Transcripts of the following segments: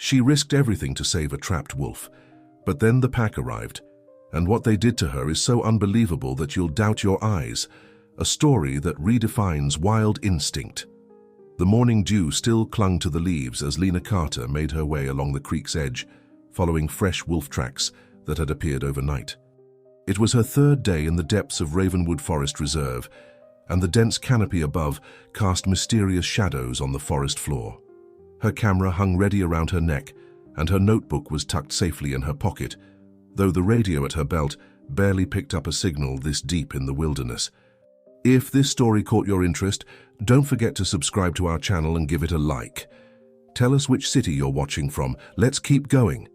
She risked everything to save a trapped wolf, but then the pack arrived, and what they did to her is so unbelievable that you'll doubt your eyes, a story that redefines wild instinct. The morning dew still clung to the leaves as Lena Carter made her way along the creek's edge, following fresh wolf tracks that had appeared overnight. It was her third day in the depths of Ravenwood Forest Reserve, and the dense canopy above cast mysterious shadows on the forest floor. Her camera hung ready around her neck, and her notebook was tucked safely in her pocket, though the radio at her belt barely picked up a signal this deep in the wilderness. If this story caught your interest, don't forget to subscribe to our channel and give it a like. Tell us which city you're watching from. Let's keep going.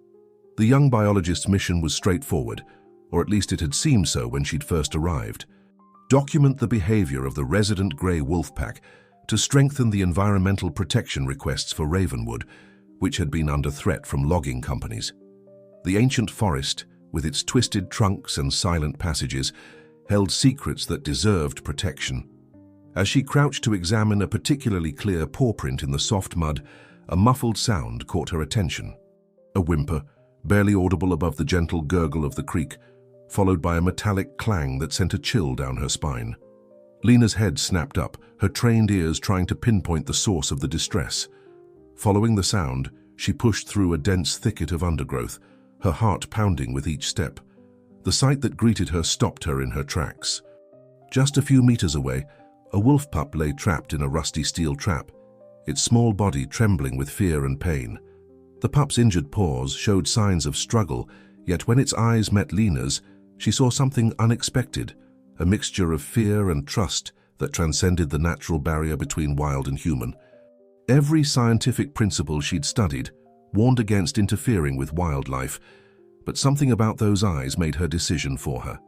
The young biologist's mission was straightforward, or at least it had seemed so when she'd first arrived. Document the behavior of the resident grey wolf pack to strengthen the environmental protection requests for Ravenwood, which had been under threat from logging companies. The ancient forest, with its twisted trunks and silent passages, held secrets that deserved protection. As she crouched to examine a particularly clear paw print in the soft mud, a muffled sound caught her attention. A whimper, barely audible above the gentle gurgle of the creek, followed by a metallic clang that sent a chill down her spine. Lena's head snapped up, her trained ears trying to pinpoint the source of the distress. Following the sound, she pushed through a dense thicket of undergrowth, her heart pounding with each step. The sight that greeted her stopped her in her tracks. Just a few meters away, a wolf pup lay trapped in a rusty steel trap, its small body trembling with fear and pain. The pup's injured paws showed signs of struggle, yet when its eyes met Lena's, she saw something unexpected, a mixture of fear and trust that transcended the natural barrier between wild and human. Every scientific principle she'd studied warned against interfering with wildlife, but something about those eyes made her decision for her.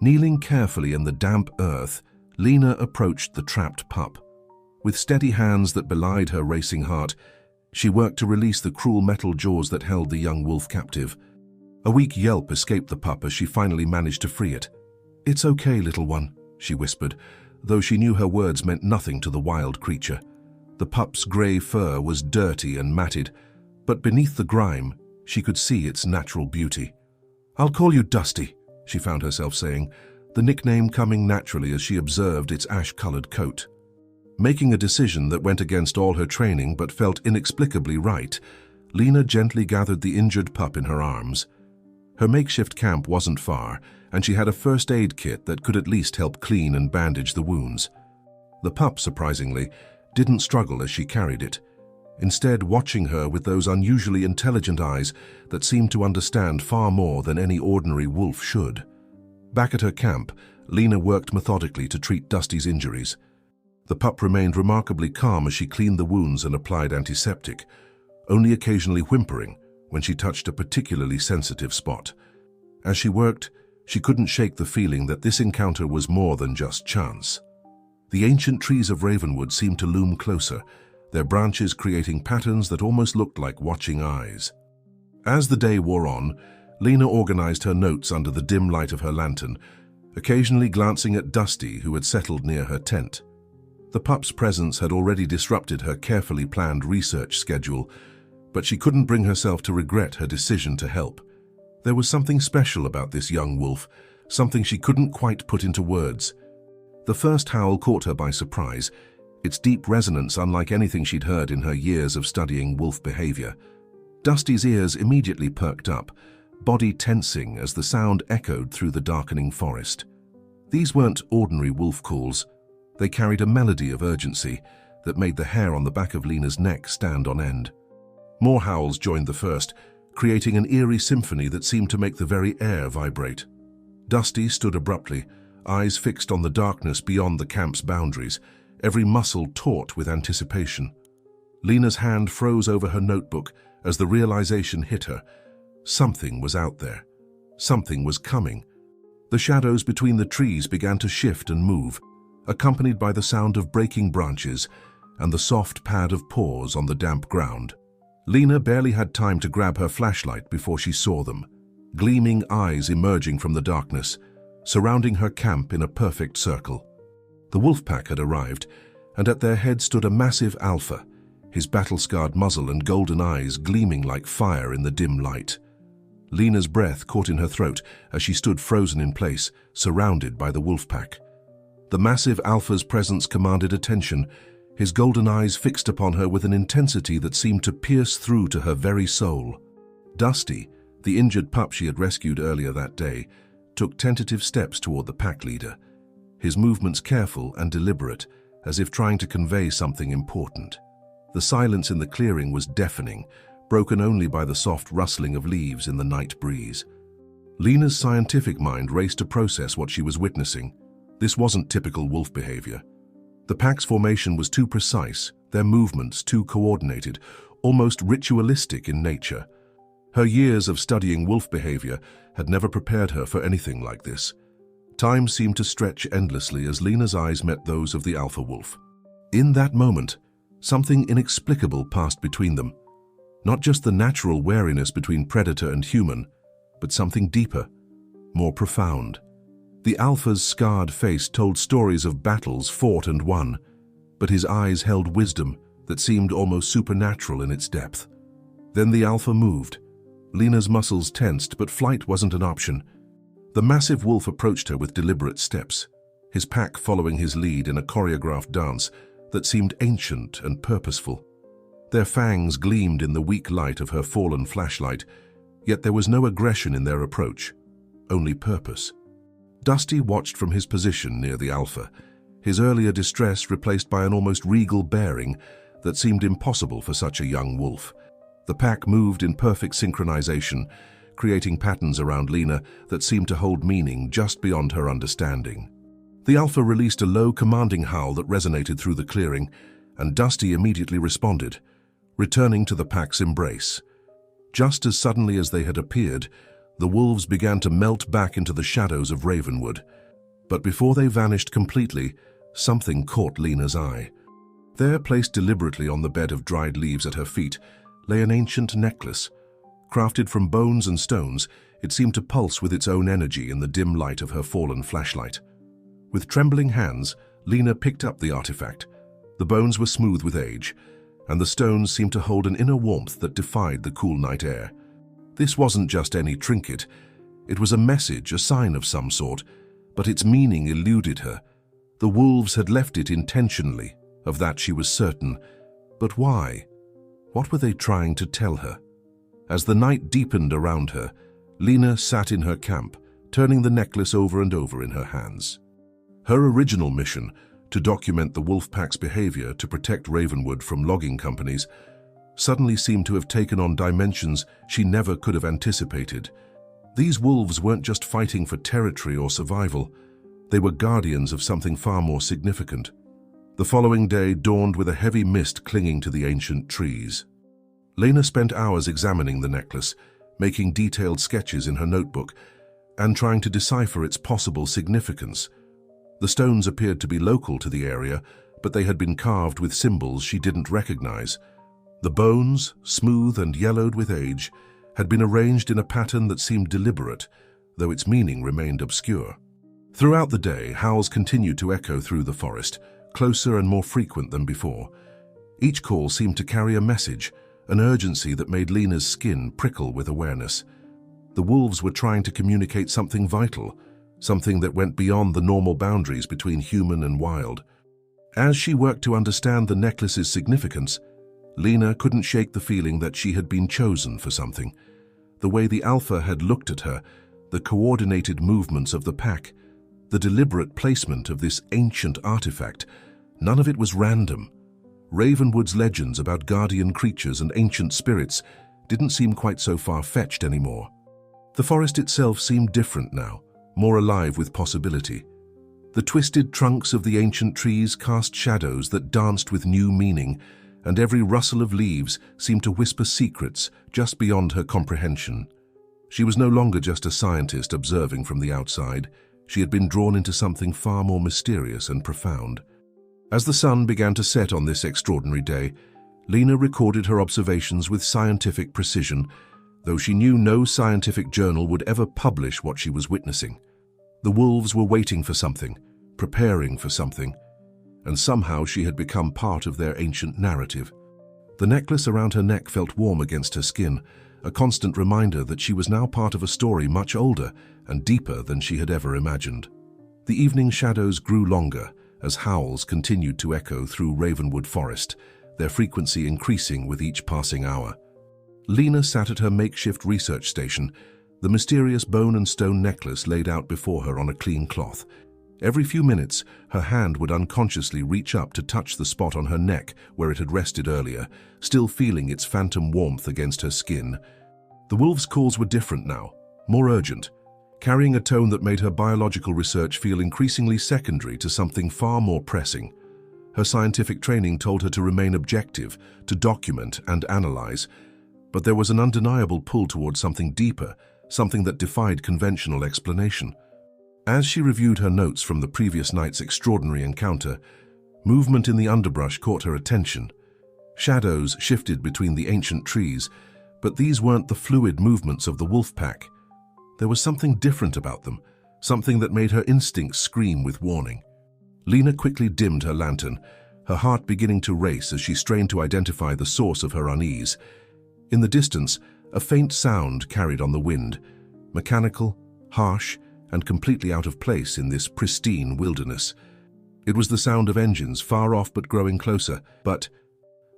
Kneeling carefully in the damp earth, Lena approached the trapped pup. With steady hands that belied her racing heart, she worked to release the cruel metal jaws that held the young wolf captive. A weak yelp escaped the pup as she finally managed to free it. "It's okay, little one," she whispered, though she knew her words meant nothing to the wild creature. The pup's grey fur was dirty and matted, but beneath the grime, she could see its natural beauty. "I'll call you Dusty," she found herself saying, the nickname coming naturally as she observed its ash-colored coat. Making a decision that went against all her training but felt inexplicably right, Lena gently gathered the injured pup in her arms. Her makeshift camp wasn't far, and she had a first aid kit that could at least help clean and bandage the wounds. The pup, surprisingly, didn't struggle as she carried it, instead watching her with those unusually intelligent eyes that seemed to understand far more than any ordinary wolf should. Back at her camp, Lena worked methodically to treat Dusty's injuries. The pup remained remarkably calm as she cleaned the wounds and applied antiseptic, only occasionally whimpering when she touched a particularly sensitive spot. As she worked, she couldn't shake the feeling that this encounter was more than just chance. The ancient trees of Ravenwood seemed to loom closer, their branches creating patterns that almost looked like watching eyes. As the day wore on, Lena organized her notes under the dim light of her lantern, occasionally glancing at Dusty, who had settled near her tent. The pup's presence had already disrupted her carefully planned research schedule, but she couldn't bring herself to regret her decision to help. There was something special about this young wolf, something she couldn't quite put into words. The first howl caught her by surprise, its deep resonance unlike anything she'd heard in her years of studying wolf behavior. Dusty's ears immediately perked up, body tensing as the sound echoed through the darkening forest. These weren't ordinary wolf calls. They carried a melody of urgency that made the hair on the back of Lena's neck stand on end. More howls joined the first, creating an eerie symphony that seemed to make the very air vibrate. Dusty stood abruptly, eyes fixed on the darkness beyond the camp's boundaries, every muscle taut with anticipation. Lena's hand froze over her notebook as the realization hit her. Something was out there. Something was coming. The shadows between the trees began to shift and move, accompanied by the sound of breaking branches and the soft pad of paws on the damp ground. Lena barely had time to grab her flashlight before she saw them, gleaming eyes emerging from the darkness, surrounding her camp in a perfect circle. The wolf pack had arrived, and at their head stood a massive alpha, his battle-scarred muzzle and golden eyes gleaming like fire in the dim light. Lena's breath caught in her throat as she stood frozen in place, surrounded by the wolf pack. The massive alpha's presence commanded attention, his golden eyes fixed upon her with an intensity that seemed to pierce through to her very soul. Dusty, the injured pup she had rescued earlier that day, took tentative steps toward the pack leader, his movements careful and deliberate, as if trying to convey something important. The silence in the clearing was deafening, broken only by the soft rustling of leaves in the night breeze. Lena's scientific mind raced to process what she was witnessing. This wasn't typical wolf behavior. The pack's formation was too precise, their movements too coordinated, almost ritualistic in nature. Her years of studying wolf behavior had never prepared her for anything like this. Time seemed to stretch endlessly as Lena's eyes met those of the alpha wolf. In that moment, something inexplicable passed between them. Not just the natural wariness between predator and human, but something deeper, more profound. The alpha's scarred face told stories of battles fought and won, but his eyes held wisdom that seemed almost supernatural in its depth. Then the alpha moved. Lena's muscles tensed, but flight wasn't an option. The massive wolf approached her with deliberate steps, his pack following his lead in a choreographed dance that seemed ancient and purposeful. Their fangs gleamed in the weak light of her fallen flashlight, yet there was no aggression in their approach, only purpose. Dusty watched from his position near the alpha, his earlier distress replaced by an almost regal bearing that seemed impossible for such a young wolf. The pack moved in perfect synchronization, creating patterns around Lena that seemed to hold meaning just beyond her understanding. The alpha released a low, commanding howl that resonated through the clearing, and Dusty immediately responded, returning to the pack's embrace. Just as suddenly as they had appeared, the wolves began to melt back into the shadows of Ravenwood. But before they vanished completely, something caught Lena's eye. There, placed deliberately on the bed of dried leaves at her feet, lay an ancient necklace. Crafted from bones and stones, it seemed to pulse with its own energy in the dim light of her fallen flashlight. With trembling hands, Lena picked up the artifact. The bones were smooth with age, and the stones seemed to hold an inner warmth that defied the cool night air. This wasn't just any trinket. It was a message, a sign of some sort, but its meaning eluded her. The wolves had left it intentionally, of that she was certain. But why? What were they trying to tell her? As the night deepened around her, Lena sat in her camp, turning the necklace over and over in her hands. Her original mission, to document the wolf pack's behavior to protect Ravenwood from logging companies, suddenly seemed to have taken on dimensions she never could have anticipated. These wolves weren't just fighting for territory or survival. They were guardians of something far more significant. The following day dawned with a heavy mist clinging to the ancient trees. Lena spent hours examining the necklace, making detailed sketches in her notebook, and trying to decipher its possible significance. The stones appeared to be local to the area, but they had been carved with symbols she didn't recognize. The bones, smooth and yellowed with age, had been arranged in a pattern that seemed deliberate, though its meaning remained obscure. Throughout the day, howls continued to echo through the forest, closer and more frequent than before. Each call seemed to carry a message, an urgency that made Lena's skin prickle with awareness. The wolves were trying to communicate something vital, something that went beyond the normal boundaries between human and wild. As she worked to understand the necklace's significance, Lena couldn't shake the feeling that she had been chosen for something. The way the alpha had looked at her, the coordinated movements of the pack, the deliberate placement of this ancient artifact, none of it was random. Ravenwood's legends about guardian creatures and ancient spirits didn't seem quite so far-fetched anymore. The forest itself seemed different now, more alive with possibility. The twisted trunks of the ancient trees cast shadows that danced with new meaning, and every rustle of leaves seemed to whisper secrets just beyond her comprehension. She was no longer just a scientist observing from the outside. She had been drawn into something far more mysterious and profound. As the sun began to set on this extraordinary day, Lena recorded her observations with scientific precision, though she knew no scientific journal would ever publish what she was witnessing. The wolves were waiting for something, preparing for something, and somehow she had become part of their ancient narrative. The necklace around her neck felt warm against her skin, a constant reminder that she was now part of a story much older and deeper than she had ever imagined. The evening shadows grew longer as howls continued to echo through Ravenwood Forest, their frequency increasing with each passing hour. Lena sat at her makeshift research station, the mysterious bone and stone necklace laid out before her on a clean cloth. Every few minutes, her hand would unconsciously reach up to touch the spot on her neck where it had rested earlier, still feeling its phantom warmth against her skin. The wolf's calls were different now, more urgent, carrying a tone that made her biological research feel increasingly secondary to something far more pressing. Her scientific training told her to remain objective, to document and analyze, but there was an undeniable pull towards something deeper, something that defied conventional explanation. As she reviewed her notes from the previous night's extraordinary encounter, movement in the underbrush caught her attention. Shadows shifted between the ancient trees, but these weren't the fluid movements of the wolf pack. There was something different about them, something that made her instincts scream with warning. Lena quickly dimmed her lantern, her heart beginning to race as she strained to identify the source of her unease. In the distance, a faint sound carried on the wind, mechanical, harsh, and completely out of place in this pristine wilderness. It was the sound of engines, far off but growing closer, but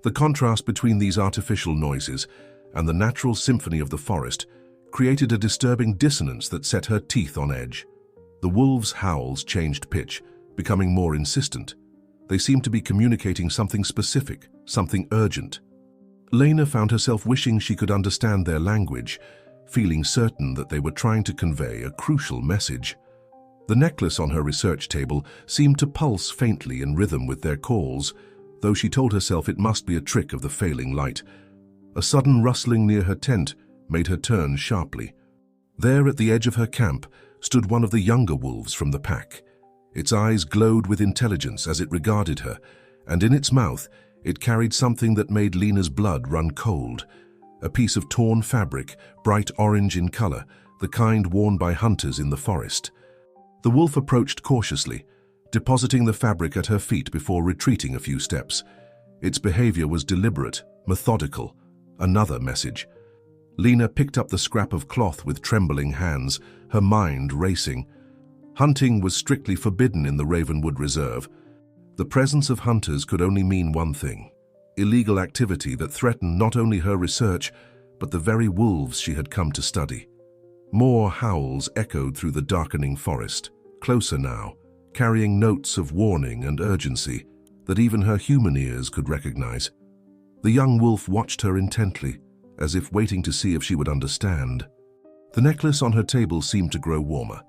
the contrast between these artificial noises and the natural symphony of the forest created a disturbing dissonance that set her teeth on edge. The wolves' howls changed pitch, becoming more insistent. They seemed to be communicating something specific, something urgent. Lena found herself wishing she could understand their language, feeling certain that they were trying to convey a crucial message. The necklace on her research table seemed to pulse faintly in rhythm with their calls, though she told herself it must be a trick of the failing light. A sudden rustling near her tent made her turn sharply. There at the edge of her camp stood one of the younger wolves from the pack. Its eyes glowed with intelligence as it regarded her, and in its mouth it carried something that made Lena's blood run cold. A piece of torn fabric, bright orange in color, the kind worn by hunters in the forest. The wolf approached cautiously, depositing the fabric at her feet before retreating a few steps. Its behavior was deliberate, methodical. Another message. Lena picked up the scrap of cloth with trembling hands, her mind racing. Hunting was strictly forbidden in the Ravenwood Reserve. The presence of hunters could only mean one thing: illegal activity that threatened not only her research, but the very wolves she had come to study. More howls echoed through the darkening forest, closer now, carrying notes of warning and urgency that even her human ears could recognize. The young wolf watched her intently, as if waiting to see if she would understand. The necklace on her table seemed to grow warmer,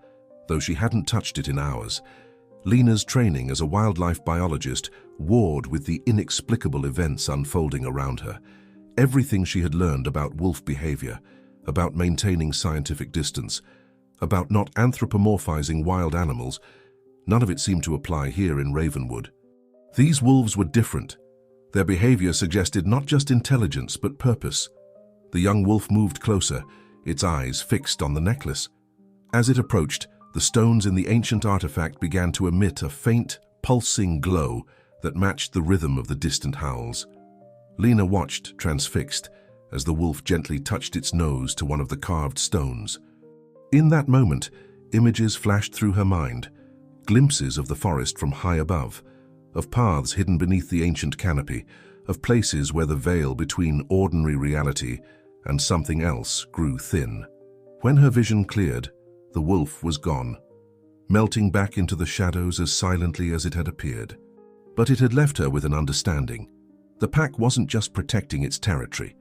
though she hadn't touched it in hours. Lena's training as a wildlife biologist warred with the inexplicable events unfolding around her. Everything she had learned about wolf behavior, about maintaining scientific distance, about not anthropomorphizing wild animals, none of it seemed to apply here in Ravenwood. These wolves were different. Their behavior suggested not just intelligence but purpose. The young wolf moved closer, its eyes fixed on the necklace. As it approached, the stones in the ancient artifact began to emit a faint, pulsing glow that matched the rhythm of the distant howls. Lena watched, transfixed, as the wolf gently touched its nose to one of the carved stones. In that moment, images flashed through her mind, glimpses of the forest from high above, of paths hidden beneath the ancient canopy, of places where the veil between ordinary reality and something else grew thin. When her vision cleared, the wolf was gone, melting back into the shadows as silently as it had appeared. But it had left her with an understanding. The pack wasn't just protecting its territory.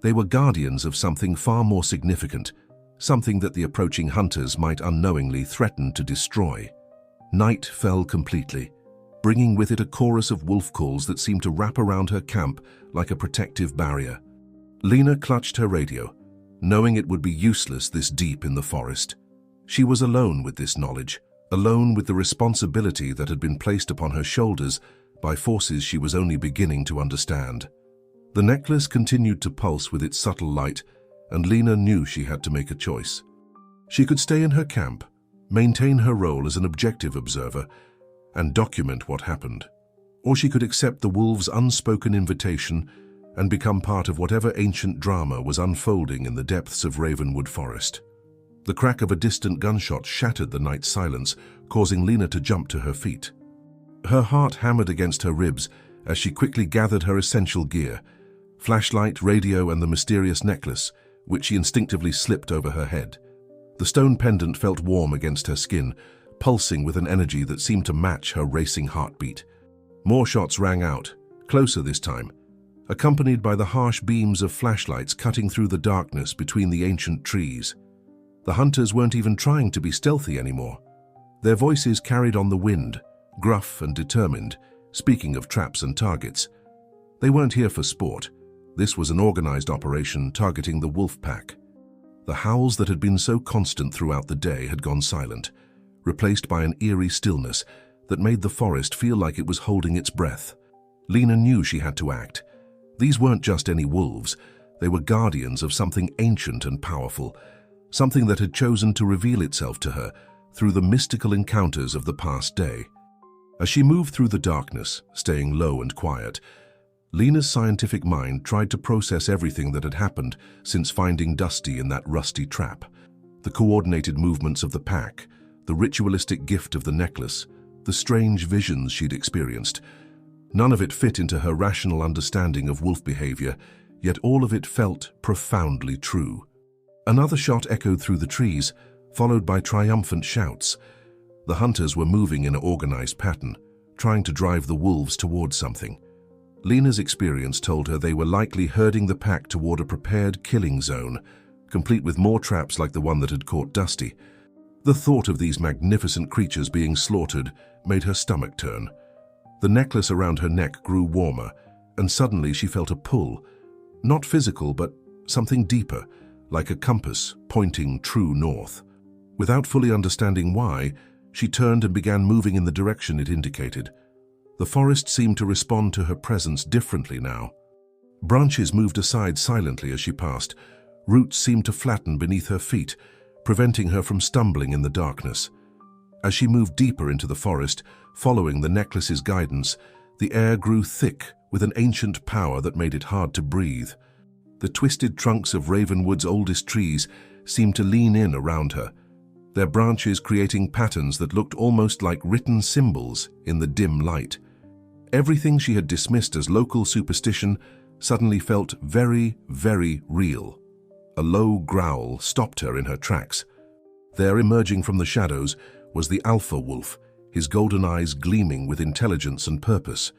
They were guardians of something far more significant, something that the approaching hunters might unknowingly threaten to destroy. Night fell completely, bringing with it a chorus of wolf calls that seemed to wrap around her camp like a protective barrier. Lena clutched her radio, knowing it would be useless this deep in the forest. She was alone with this knowledge, alone with the responsibility that had been placed upon her shoulders by forces she was only beginning to understand. The necklace continued to pulse with its subtle light, and Lena knew she had to make a choice. She could stay in her camp, maintain her role as an objective observer, and document what happened. Or she could accept the wolves' unspoken invitation and become part of whatever ancient drama was unfolding in the depths of Ravenwood Forest. The crack of a distant gunshot shattered the night silence, causing Lena to jump to her feet. Her heart hammered against her ribs as she quickly gathered her essential gear: flashlight, radio, and the mysterious necklace, which she instinctively slipped over her head. The stone pendant felt warm against her skin, pulsing with an energy that seemed to match her racing heartbeat. More shots rang out, closer this time, accompanied by the harsh beams of flashlights cutting through the darkness between the ancient trees. The hunters weren't even trying to be stealthy anymore. Their voices carried on the wind, gruff and determined, speaking of traps and targets. They weren't here for sport. This was an organized operation targeting the wolf pack. The howls that had been so constant throughout the day had gone silent, replaced by an eerie stillness that made the forest feel like it was holding its breath. Lena knew she had to act. These weren't just any wolves. They were guardians of something ancient and powerful, something that had chosen to reveal itself to her through the mystical encounters of the past day. As she moved through the darkness, staying low and quiet, Lena's scientific mind tried to process everything that had happened since finding Dusty in that rusty trap. The coordinated movements of the pack, the ritualistic gift of the necklace, the strange visions she'd experienced. None of it fit into her rational understanding of wolf behavior, yet all of it felt profoundly true. Another shot echoed through the trees, followed by triumphant shouts. The hunters were moving in an organized pattern, trying to drive the wolves towards something. Lena's experience told her they were likely herding the pack toward a prepared killing zone, complete with more traps like the one that had caught Dusty. The thought of these magnificent creatures being slaughtered made her stomach turn. The necklace around her neck grew warmer, and suddenly she felt a pull. Not physical, but something deeper, like a compass pointing true north. Without fully understanding why, she turned and began moving in the direction it indicated. The forest seemed to respond to her presence differently now. Branches moved aside silently as she passed. Roots seemed to flatten beneath her feet, preventing her from stumbling in the darkness. As she moved deeper into the forest, following the necklace's guidance, the air grew thick with an ancient power that made it hard to breathe. The twisted trunks of Ravenwood's oldest trees seemed to lean in around her, their branches creating patterns that looked almost like written symbols in the dim light. Everything she had dismissed as local superstition suddenly felt very, very real. A low growl stopped her in her tracks. There, emerging from the shadows, was the alpha wolf, his golden eyes gleaming with intelligence and purpose.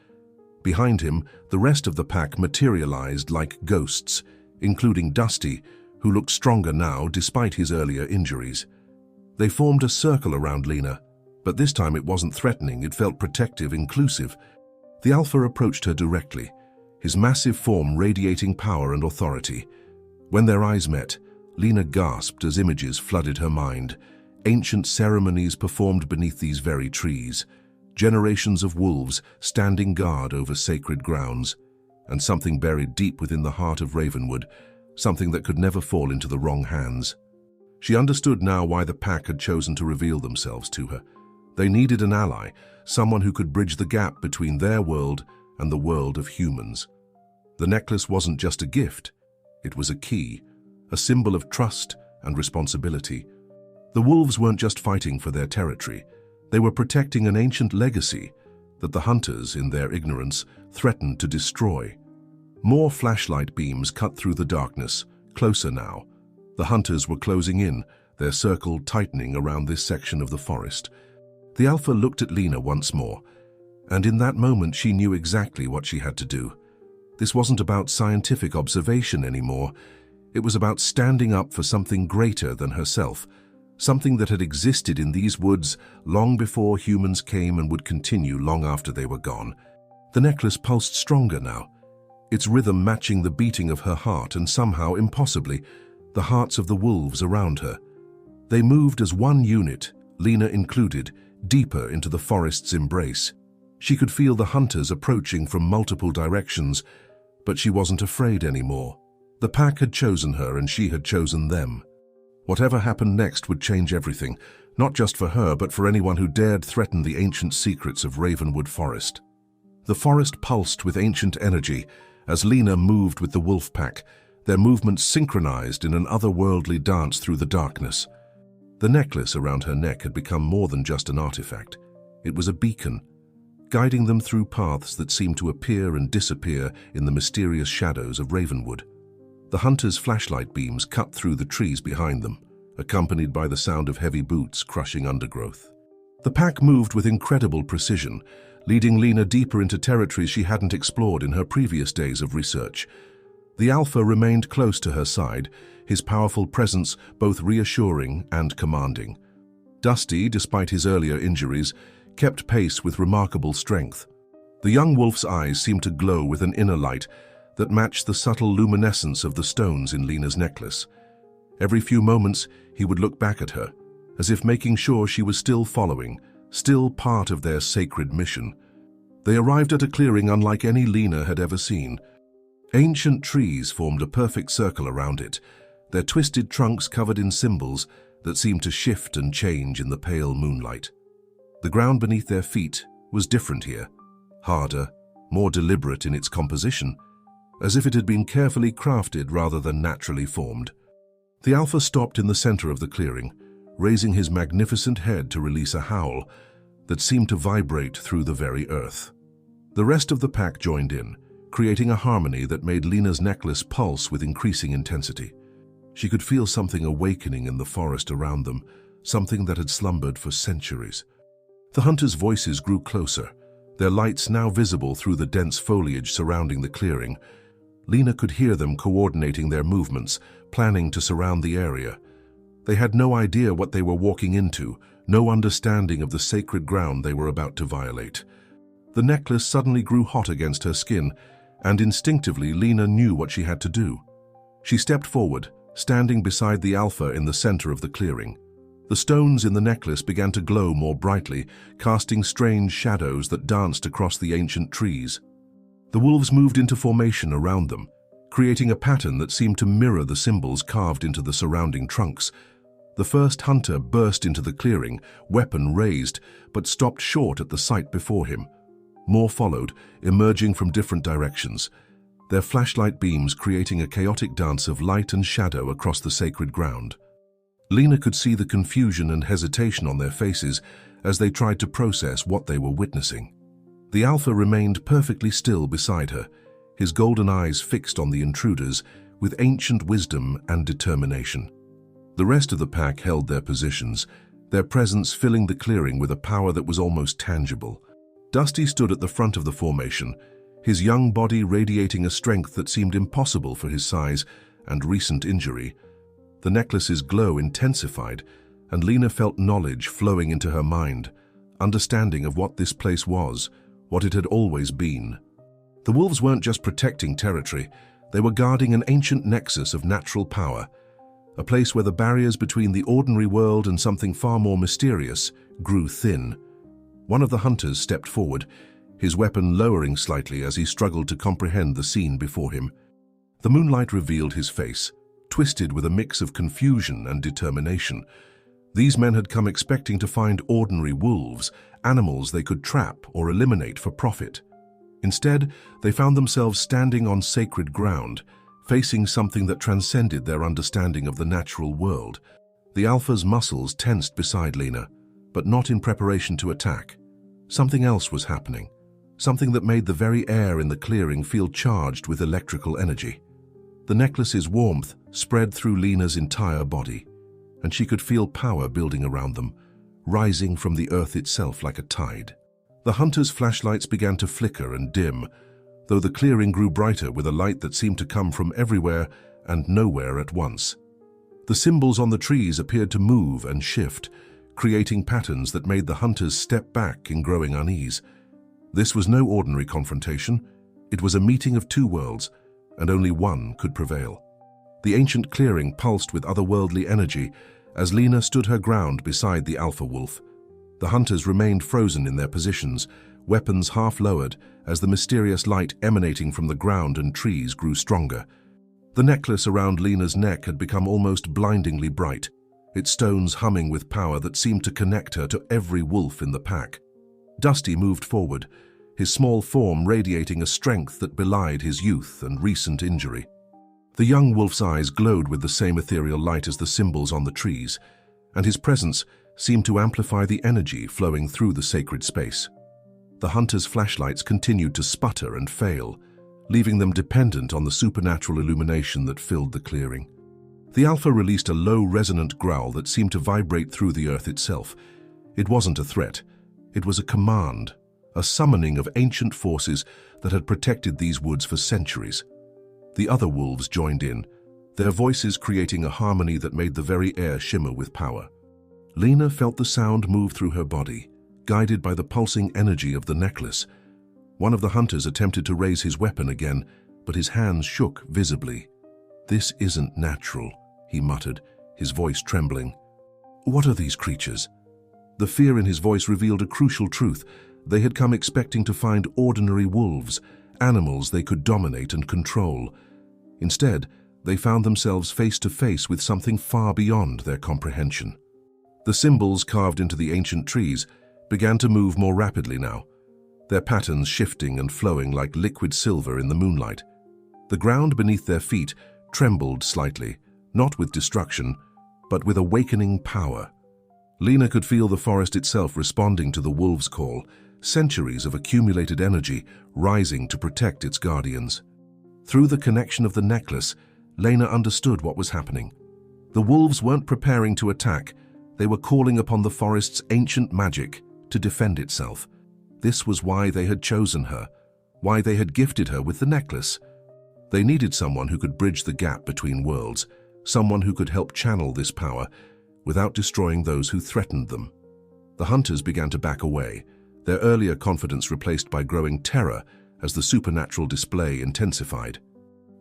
Behind him, the rest of the pack materialized like ghosts, including Dusty, who looked stronger now despite his earlier injuries. They formed a circle around Lena, but this time it wasn't threatening, it felt protective, inclusive. The alpha approached her directly, his massive form radiating power and authority. When their eyes met, Lena gasped as images flooded her mind. Ancient ceremonies performed beneath these very trees, generations of wolves standing guard over sacred grounds, and something buried deep within the heart of Ravenwood, something that could never fall into the wrong hands. She understood now why the pack had chosen to reveal themselves to her. They needed an ally, someone who could bridge the gap between their world and the world of humans. The necklace wasn't just a gift, it was a key, a symbol of trust and responsibility. The wolves weren't just fighting for their territory, they were protecting an ancient legacy that the hunters, in their ignorance, threatened to destroy. More flashlight beams cut through the darkness, closer now. The hunters were closing in, their circle tightening around this section of the forest. The alpha looked at Lena once more, and in that moment she knew exactly what she had to do. This wasn't about scientific observation anymore. It was about standing up for something greater than herself, something that had existed in these woods long before humans came and would continue long after they were gone. The necklace pulsed stronger now, its rhythm matching the beating of her heart and somehow, impossibly, the hearts of the wolves around her. They moved as one unit, Lena included, deeper into the forest's embrace. She could feel the hunters approaching from multiple directions, but she wasn't afraid anymore. The pack had chosen her and she had chosen them. Whatever happened next would change everything, not just for her, but for anyone who dared threaten the ancient secrets of Ravenwood Forest. The forest pulsed with ancient energy, As Lena moved with the wolf pack, their movements synchronized in an otherworldly dance through the darkness. The necklace around her neck had become more than just an artifact. It was a beacon, guiding them through paths that seemed to appear and disappear in the mysterious shadows of Ravenwood. The hunters' flashlight beams cut through the trees behind them, accompanied by the sound of heavy boots crushing undergrowth. The pack moved with incredible precision, leading Lena deeper into territories she hadn't explored in her previous days of research. The Alpha remained close to her side, his powerful presence both reassuring and commanding. Dusty, despite his earlier injuries, kept pace with remarkable strength. The young wolf's eyes seemed to glow with an inner light that matched the subtle luminescence of the stones in Lena's necklace. Every few moments, he would look back at her, as if making sure she was still following, still part of their sacred mission. They arrived at a clearing unlike any Lena had ever seen. Ancient trees formed a perfect circle around it, their twisted trunks covered in symbols that seemed to shift and change in the pale moonlight. The ground beneath their feet was different here, harder, more deliberate in its composition, as if it had been carefully crafted rather than naturally formed. The Alpha stopped in the center of the clearing, raising his magnificent head to release a howl that seemed to vibrate through the very earth. The rest of the pack joined in, creating a harmony that made Lena's necklace pulse with increasing intensity. She could feel something awakening in the forest around them, something that had slumbered for centuries. The hunters' voices grew closer, their lights now visible through the dense foliage surrounding the clearing. Lena could hear them coordinating their movements, planning to surround the area. They had no idea what they were walking into, no understanding of the sacred ground they were about to violate. The necklace suddenly grew hot against her skin, and instinctively Lena knew what she had to do. She stepped forward, standing beside the Alpha in the center of the clearing. The stones in the necklace began to glow more brightly, casting strange shadows that danced across the ancient trees. The wolves moved into formation around them, creating a pattern that seemed to mirror the symbols carved into the surrounding trunks. The first hunter burst into the clearing, weapon raised, but stopped short at the sight before him. More followed, emerging from different directions, their flashlight beams creating a chaotic dance of light and shadow across the sacred ground. Lena could see the confusion and hesitation on their faces as they tried to process what they were witnessing. The Alpha remained perfectly still beside her, his golden eyes fixed on the intruders with ancient wisdom and determination. The rest of the pack held their positions, their presence filling the clearing with a power that was almost tangible. Dusty stood at the front of the formation, his young body radiating a strength that seemed impossible for his size and recent injury. The necklace's glow intensified, and Lena felt knowledge flowing into her mind, understanding of what this place was, what it had always been. The wolves weren't just protecting territory, they were guarding an ancient nexus of natural power, a place where the barriers between the ordinary world and something far more mysterious grew thin. One of the hunters stepped forward, his weapon lowering slightly as he struggled to comprehend the scene before him. The moonlight revealed his face, twisted with a mix of confusion and determination. These men had come expecting to find ordinary wolves, animals they could trap or eliminate for profit. Instead, they found themselves standing on sacred ground, facing something that transcended their understanding of the natural world. The Alpha's muscles tensed beside Lena, but not in preparation to attack. Something else was happening, something that made the very air in the clearing feel charged with electrical energy. The necklace's warmth spread through Lena's entire body, and she could feel power building around them, rising from the earth itself like a tide. The hunters' flashlights began to flicker and dim, though the clearing grew brighter with a light that seemed to come from everywhere and nowhere at once. The symbols on the trees appeared to move and shift, creating patterns that made the hunters step back in growing unease. This was no ordinary confrontation. It was a meeting of two worlds, and only one could prevail. The ancient clearing pulsed with otherworldly energy as Lena stood her ground beside the Alpha wolf. The hunters remained frozen in their positions, weapons half lowered as the mysterious light emanating from the ground and trees grew stronger. The necklace around Lena's neck had become almost blindingly bright, its stones humming with power that seemed to connect her to every wolf in the pack. Dusty moved forward, his small form radiating a strength that belied his youth and recent injury. The young wolf's eyes glowed with the same ethereal light as the symbols on the trees, and his presence seemed to amplify the energy flowing through the sacred space. The hunter's flashlights continued to sputter and fail, leaving them dependent on the supernatural illumination that filled the clearing. The Alpha released a low, resonant growl that seemed to vibrate through the earth itself. It wasn't a threat. It was a command, a summoning of ancient forces that had protected these woods for centuries. The other wolves joined in, their voices creating a harmony that made the very air shimmer with power. Lena felt the sound move through her body, guided by the pulsing energy of the necklace. One of the hunters attempted to raise his weapon again, but his hands shook visibly. "This isn't natural," he muttered, his voice trembling. "What are these creatures?" The fear in his voice revealed a crucial truth. They had come expecting to find ordinary wolves, animals they could dominate and control. Instead, they found themselves face to face with something far beyond their comprehension. The symbols carved into the ancient trees began to move more rapidly now, their patterns shifting and flowing like liquid silver in the moonlight. The ground beneath their feet trembled slightly, not with destruction, but with awakening power. Lena could feel the forest itself responding to the wolves' call, centuries of accumulated energy rising to protect its guardians. Through the connection of the necklace, Lena understood what was happening. The wolves weren't preparing to attack, they were calling upon the forest's ancient magic to defend itself. This was why they had chosen her, why they had gifted her with the necklace. They needed someone who could bridge the gap between worlds, someone who could help channel this power without destroying those who threatened them. The hunters began to back away, their earlier confidence replaced by growing terror as the supernatural display intensified.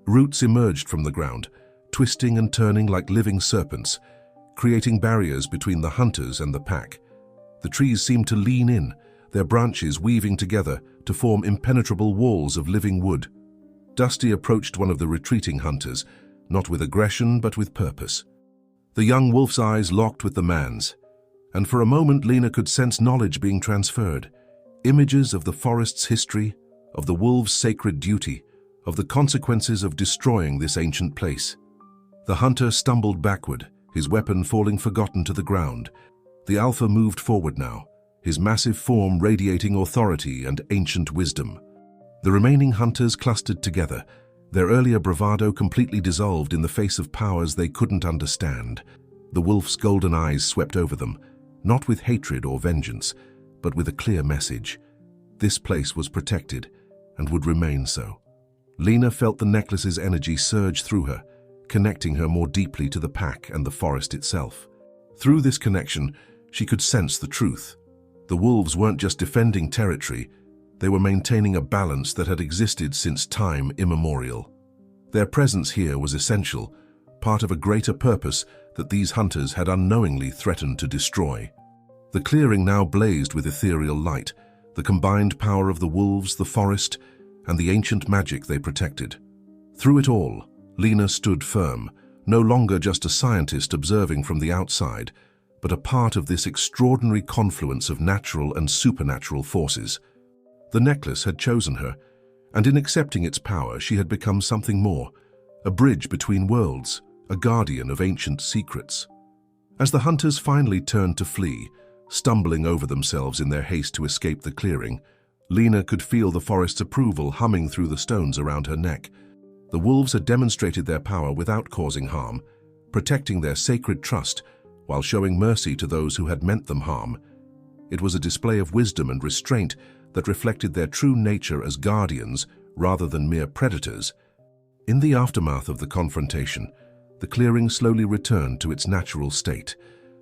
Roots emerged from the ground, twisting and turning like living serpents, creating barriers between the hunters and the pack. The trees seemed to lean in, their branches weaving together to form impenetrable walls of living wood. Dusty approached one of the retreating hunters, not with aggression but with purpose. The young wolf's eyes locked with the man's, and for a moment Lena could sense knowledge being transferred, images of the forest's history, of the wolves' sacred duty, of the consequences of destroying this ancient place. The hunter stumbled backward, his weapon falling forgotten to the ground. The Alpha moved forward now, his massive form radiating authority and ancient wisdom. The remaining hunters clustered together, their earlier bravado completely dissolved in the face of powers they couldn't understand. The wolf's golden eyes swept over them, not with hatred or vengeance, but with a clear message. This place was protected, and would remain so. Lena felt the necklace's energy surge through her, connecting her more deeply to the pack and the forest itself. Through this connection, she could sense the truth. The wolves weren't just defending territory, they were maintaining a balance that had existed since time immemorial. Their presence here was essential, part of a greater purpose that these hunters had unknowingly threatened to destroy. The clearing now blazed with ethereal light, the combined power of the wolves, the forest, and the ancient magic they protected. Through it all, Lena stood firm, no longer just a scientist observing from the outside, but a part of this extraordinary confluence of natural and supernatural forces. The necklace had chosen her, and in accepting its power she had become something more, a bridge between worlds, a guardian of ancient secrets. As the hunters finally turned to flee, stumbling over themselves in their haste to escape the clearing, Lena could feel the forest's approval humming through the stones around her neck. The wolves had demonstrated their power without causing harm, protecting their sacred trust while showing mercy to those who had meant them harm. It was a display of wisdom and restraint that reflected their true nature as guardians rather than mere predators. In the aftermath of the confrontation, the clearing slowly returned to its natural state,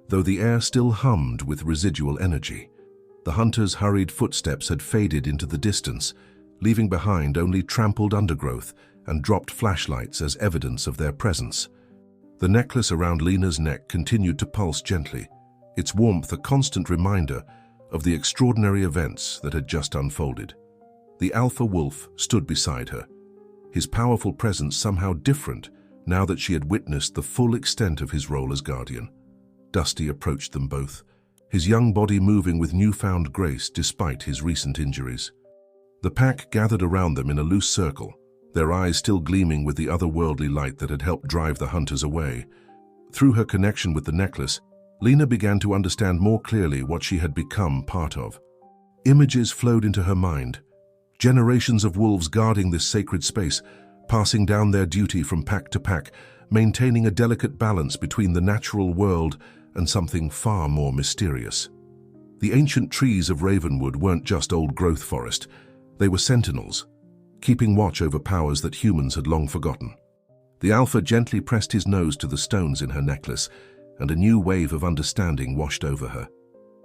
though the air still hummed with residual energy. The hunters' hurried footsteps had faded into the distance, leaving behind only trampled undergrowth and dropped flashlights as evidence of their presence. The necklace around Lena's neck continued to pulse gently, its warmth a constant reminder of the extraordinary events that had just unfolded. The Alpha Wolf stood beside her, his powerful presence somehow different now that she had witnessed the full extent of his role as guardian. Dusty approached them both, his young body moving with newfound grace despite his recent injuries. The pack gathered around them in a loose circle, their eyes still gleaming with the otherworldly light that had helped drive the hunters away. Through her connection with the necklace, Lena began to understand more clearly what she had become part of. Images flowed into her mind, generations of wolves guarding this sacred space, passing down their duty from pack to pack, maintaining a delicate balance between the natural world and something far more mysterious. The ancient trees of Ravenwood weren't just old-growth forest, they were sentinels, keeping watch over powers that humans had long forgotten. The Alpha gently pressed his nose to the stones in her necklace, and a new wave of understanding washed over her.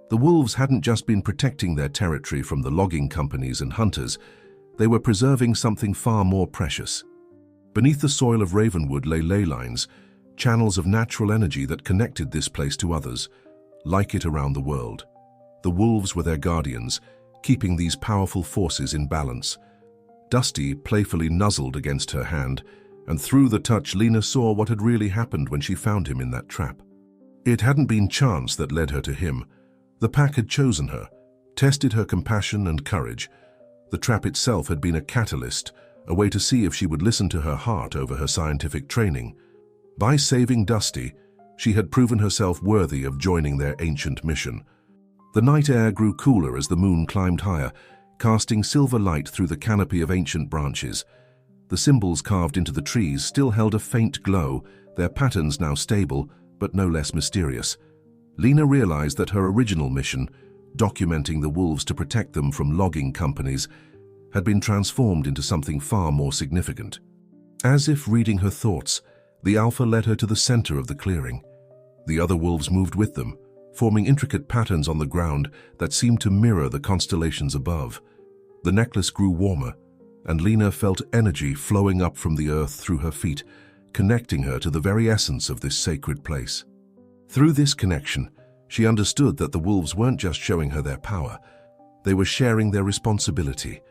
The wolves hadn't just been protecting their territory from the logging companies and hunters, they were preserving something far more precious. Beneath the soil of Ravenwood lay ley lines, channels of natural energy that connected this place to others, like it around the world. The wolves were their guardians, keeping these powerful forces in balance. Dusty playfully nuzzled against her hand, and through the touch Lena saw what had really happened when she found him in that trap. It hadn't been chance that led her to him. The pack had chosen her, tested her compassion and courage. The trap itself had been a catalyst, a way to see if she would listen to her heart over her scientific training. By saving Dusty, she had proven herself worthy of joining their ancient mission. The night air grew cooler as the moon climbed higher, casting silver light through the canopy of ancient branches. The symbols carved into the trees still held a faint glow, their patterns now stable, but no less mysterious. Lena realized that her original mission, documenting the wolves to protect them from logging companies, had been transformed into something far more significant. As if reading her thoughts, the Alpha led her to the center of the clearing. The other wolves moved with them, forming intricate patterns on the ground that seemed to mirror the constellations above. The necklace grew warmer, and Lena felt energy flowing up from the earth through her feet, connecting her to the very essence of this sacred place. Through this connection, she understood that the wolves weren't just showing her their power, they were sharing their responsibility.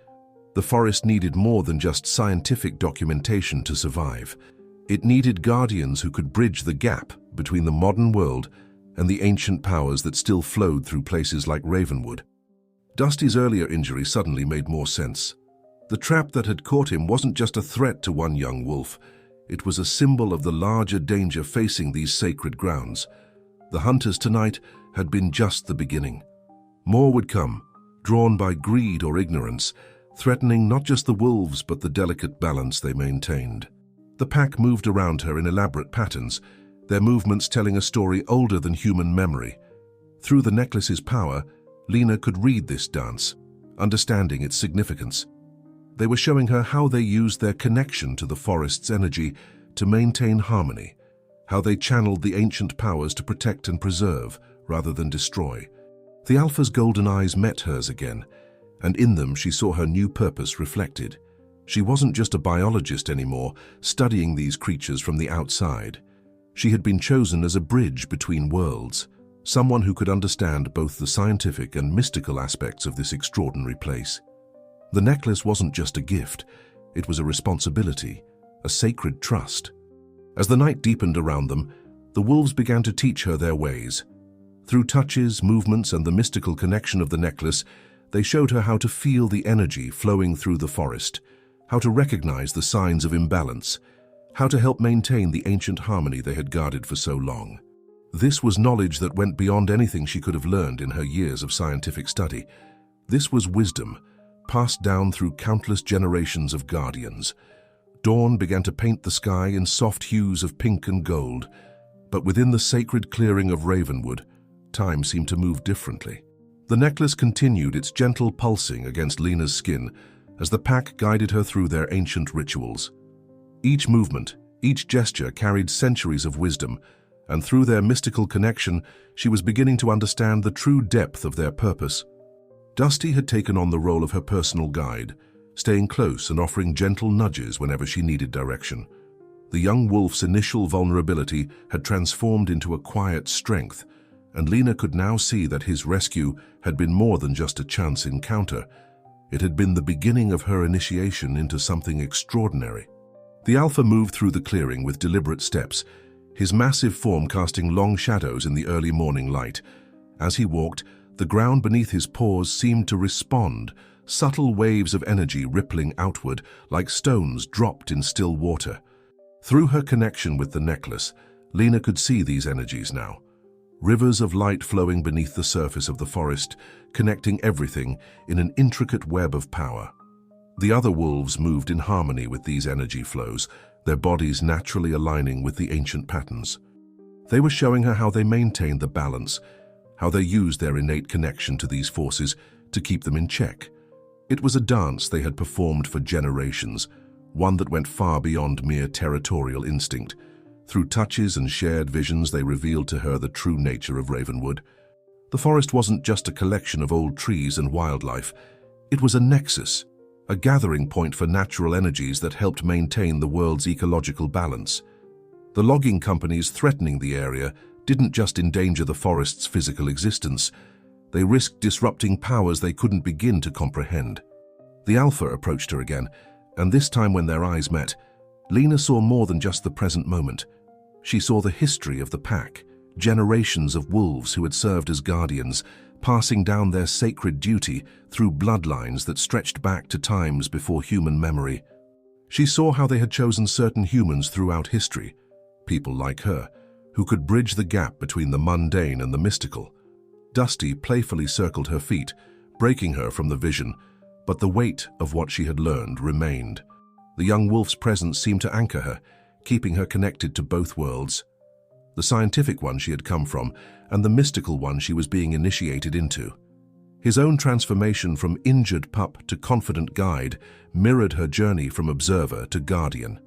The forest needed more than just scientific documentation to survive. It needed guardians who could bridge the gap between the modern world and the ancient powers that still flowed through places like Ravenwood. Dusty's earlier injury suddenly made more sense. The trap that had caught him wasn't just a threat to one young wolf, it was a symbol of the larger danger facing these sacred grounds. The hunters tonight had been just the beginning. More would come, drawn by greed or ignorance, threatening not just the wolves but the delicate balance they maintained. The pack moved around her in elaborate patterns, their movements telling a story older than human memory. Through the necklace's power, Lena could read this dance, understanding its significance. They were showing her how they used their connection to the forest's energy to maintain harmony, how they channeled the ancient powers to protect and preserve rather than destroy. The Alpha's golden eyes met hers again, and in them she saw her new purpose reflected. She wasn't just a biologist anymore, studying these creatures from the outside. She had been chosen as a bridge between worlds, someone who could understand both the scientific and mystical aspects of this extraordinary place. The necklace wasn't just a gift, it was a responsibility, a sacred trust. As the night deepened around them, the wolves began to teach her their ways. Through touches, movements, and the mystical connection of the necklace, they showed her how to feel the energy flowing through the forest, how to recognize the signs of imbalance, how to help maintain the ancient harmony they had guarded for so long. This was knowledge that went beyond anything she could have learned in her years of scientific study. This was wisdom, passed down through countless generations of guardians. Dawn began to paint the sky in soft hues of pink and gold, but within the sacred clearing of Ravenwood, time seemed to move differently. The necklace continued its gentle pulsing against Lena's skin as the pack guided her through their ancient rituals. Each movement, each gesture carried centuries of wisdom, and through their mystical connection, she was beginning to understand the true depth of their purpose. Dusty had taken on the role of her personal guide, staying close and offering gentle nudges whenever she needed direction. The young wolf's initial vulnerability had transformed into a quiet strength, and Lena could now see that his rescue had been more than just a chance encounter. It had been the beginning of her initiation into something extraordinary. The Alpha moved through the clearing with deliberate steps, his massive form casting long shadows in the early morning light. As he walked, the ground beneath his paws seemed to respond, subtle waves of energy rippling outward like stones dropped in still water. Through her connection with the necklace, Lena could see these energies now. Rivers of light flowing beneath the surface of the forest, connecting everything in an intricate web of power. The other wolves moved in harmony with these energy flows, their bodies naturally aligning with the ancient patterns. They were showing her how they maintained the balance, how they used their innate connection to these forces to keep them in check. It was a dance they had performed for generations, one that went far beyond mere territorial instinct. Through touches and shared visions, they revealed to her the true nature of Ravenwood. The forest wasn't just a collection of old trees and wildlife. It was a nexus, a gathering point for natural energies that helped maintain the world's ecological balance. The logging companies threatening the area didn't just endanger the forest's physical existence. They risked disrupting powers they couldn't begin to comprehend. The Alpha approached her again, and this time when their eyes met, Lena saw more than just the present moment. She saw the history of the pack, generations of wolves who had served as guardians, passing down their sacred duty through bloodlines that stretched back to times before human memory. She saw how they had chosen certain humans throughout history, people like her, who could bridge the gap between the mundane and the mystical. Dusty playfully circled her feet, breaking her from the vision, but the weight of what she had learned remained. The young wolf's presence seemed to anchor her, keeping her connected to both worlds. The scientific one she had come from, and the mystical one she was being initiated into. His own transformation from injured pup to confident guide mirrored her journey from observer to guardian.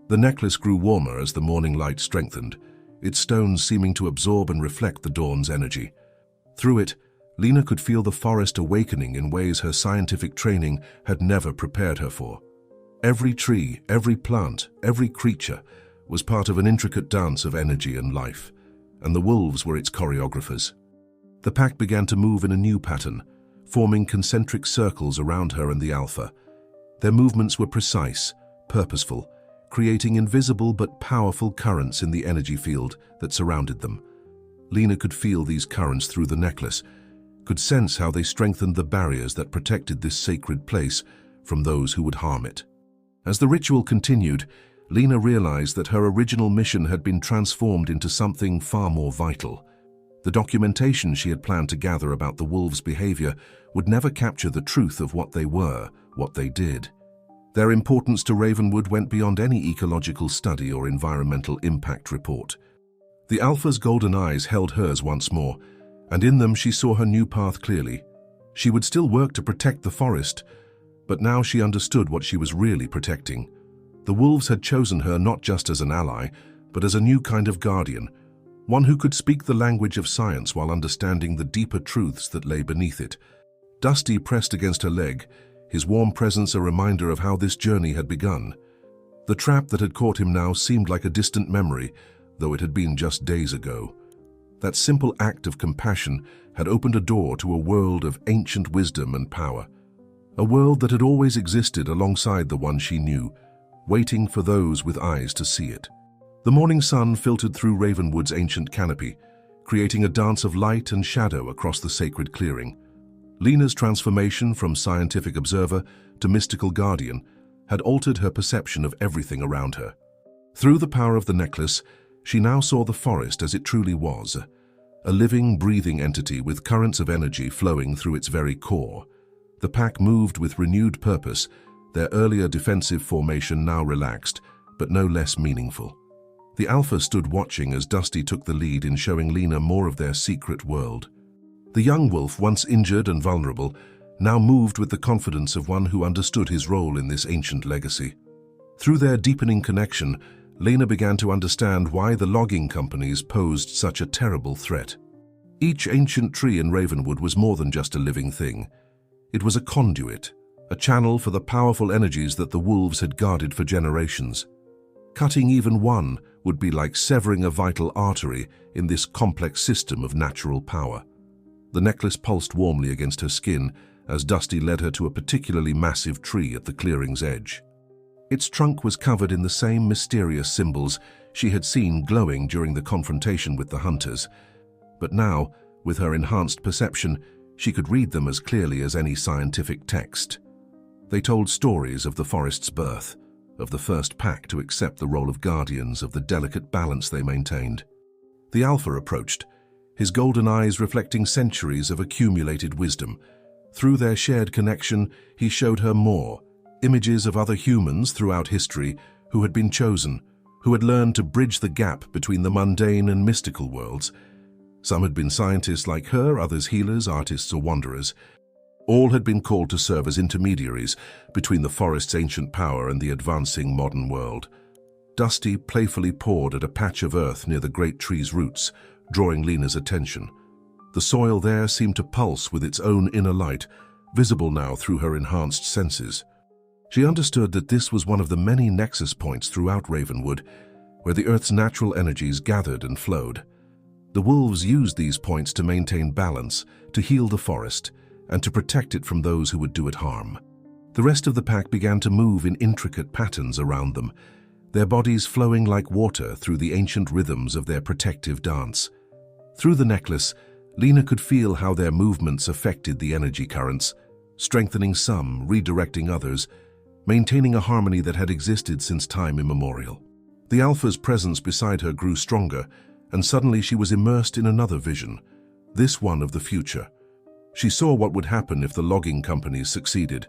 The necklace grew warmer as the morning light strengthened, its stones seeming to absorb and reflect the dawn's energy. Through it, Lena could feel the forest awakening in ways her scientific training had never prepared her for. Every tree, every plant, every creature was part of an intricate dance of energy and life, and the wolves were its choreographers. The pack began to move in a new pattern, forming concentric circles around her and the Alpha. Their movements were precise, purposeful, creating invisible but powerful currents in the energy field that surrounded them. Lena could feel these currents through the necklace, could sense how they strengthened the barriers that protected this sacred place from those who would harm it. As the ritual continued, Lena realized that her original mission had been transformed into something far more vital. The documentation she had planned to gather about the wolves' behavior would never capture the truth of what they were, what they did. Their importance to Ravenwood went beyond any ecological study or environmental impact report. The Alpha's golden eyes held hers once more, and in them she saw her new path clearly. She would still work to protect the forest, but now she understood what she was really protecting. The wolves had chosen her not just as an ally, but as a new kind of guardian, one who could speak the language of science while understanding the deeper truths that lay beneath it. Dusty pressed against her leg, his warm presence a reminder of how this journey had begun. The trap that had caught him now seemed like a distant memory, though it had been just days ago. That simple act of compassion had opened a door to a world of ancient wisdom and power, a world that had always existed alongside the one she knew, waiting for those with eyes to see it. The morning sun filtered through Ravenwood's ancient canopy, creating a dance of light and shadow across the sacred clearing. Lena's transformation from scientific observer to mystical guardian had altered her perception of everything around her. Through the power of the necklace, she now saw the forest as it truly was, a living, breathing entity with currents of energy flowing through its very core. The pack moved with renewed purpose, their earlier defensive formation now relaxed, but no less meaningful. The Alpha stood watching as Dusty took the lead in showing Lena more of their secret world. The young wolf, once injured and vulnerable, now moved with the confidence of one who understood his role in this ancient legacy. Through their deepening connection, Lena began to understand why the logging companies posed such a terrible threat. Each ancient tree in Ravenwood was more than just a living thing. It was a conduit, a channel for the powerful energies that the wolves had guarded for generations. Cutting even one would be like severing a vital artery in this complex system of natural power. The necklace pulsed warmly against her skin as Dusty led her to a particularly massive tree at the clearing's edge. Its trunk was covered in the same mysterious symbols she had seen glowing during the confrontation with the hunters. But now, with her enhanced perception, She could read them as clearly as any scientific text. They told stories of the forest's birth, of the first pack to accept the role of guardians of the delicate balance they maintained. The Alpha approached, his golden eyes reflecting centuries of accumulated wisdom. Through their shared connection, he showed her more, images of other humans throughout history who had been chosen, who had learned to bridge the gap between the mundane and mystical worlds. Some had been scientists like her, others healers, artists, or wanderers. All had been called to serve as intermediaries between the forest's ancient power and the advancing modern world. Dusty playfully pawed at a patch of earth near the great tree's roots, drawing Lena's attention. The soil there seemed to pulse with its own inner light, visible now through her enhanced senses. She understood that this was one of the many nexus points throughout Ravenwood, where the earth's natural energies gathered and flowed. The wolves used these points to maintain balance, to heal the forest, and to protect it from those who would do it harm. The rest of the pack began to move in intricate patterns around them, their bodies flowing like water through the ancient rhythms of their protective dance. Through the necklace, Lena could feel how their movements affected the energy currents, strengthening some, redirecting others, maintaining a harmony that had existed since time immemorial. The Alpha's presence beside her grew stronger, and suddenly she was immersed in another vision, this one of the future. She saw what would happen if the logging companies succeeded,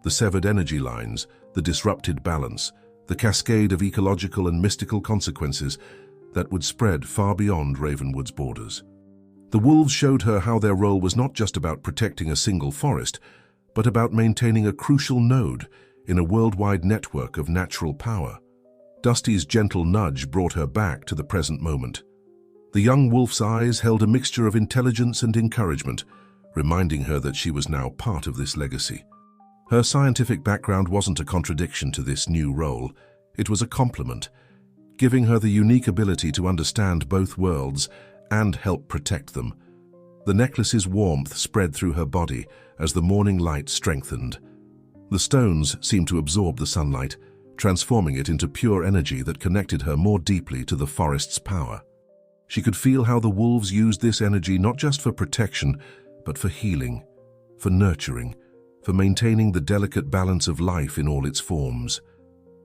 the severed energy lines, the disrupted balance, the cascade of ecological and mystical consequences that would spread far beyond Ravenwood's borders. The wolves showed her how their role was not just about protecting a single forest, but about maintaining a crucial node in a worldwide network of natural power. Dusty's gentle nudge brought her back to the present moment. The young wolf's eyes held a mixture of intelligence and encouragement, reminding her that she was now part of this legacy. Her scientific background wasn't a contradiction to this new role, it was a complement, giving her the unique ability to understand both worlds and help protect them. The necklace's warmth spread through her body as the morning light strengthened. The stones seemed to absorb the sunlight, transforming it into pure energy that connected her more deeply to the forest's power. She could feel how the wolves used this energy not just for protection, but for healing, for nurturing, for maintaining the delicate balance of life in all its forms.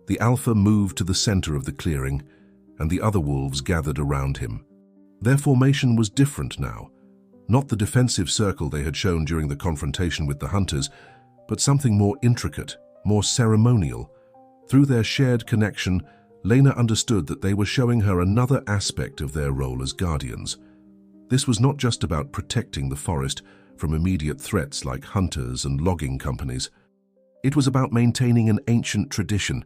The Alpha moved to the center of the clearing, and the other wolves gathered around him. Their formation was different now, not the defensive circle they had shown during the confrontation with the hunters, but something more intricate, more ceremonial. Through their shared connection, Lena understood that they were showing her another aspect of their role as guardians. This was not just about protecting the forest from immediate threats like hunters and logging companies. It was about maintaining an ancient tradition,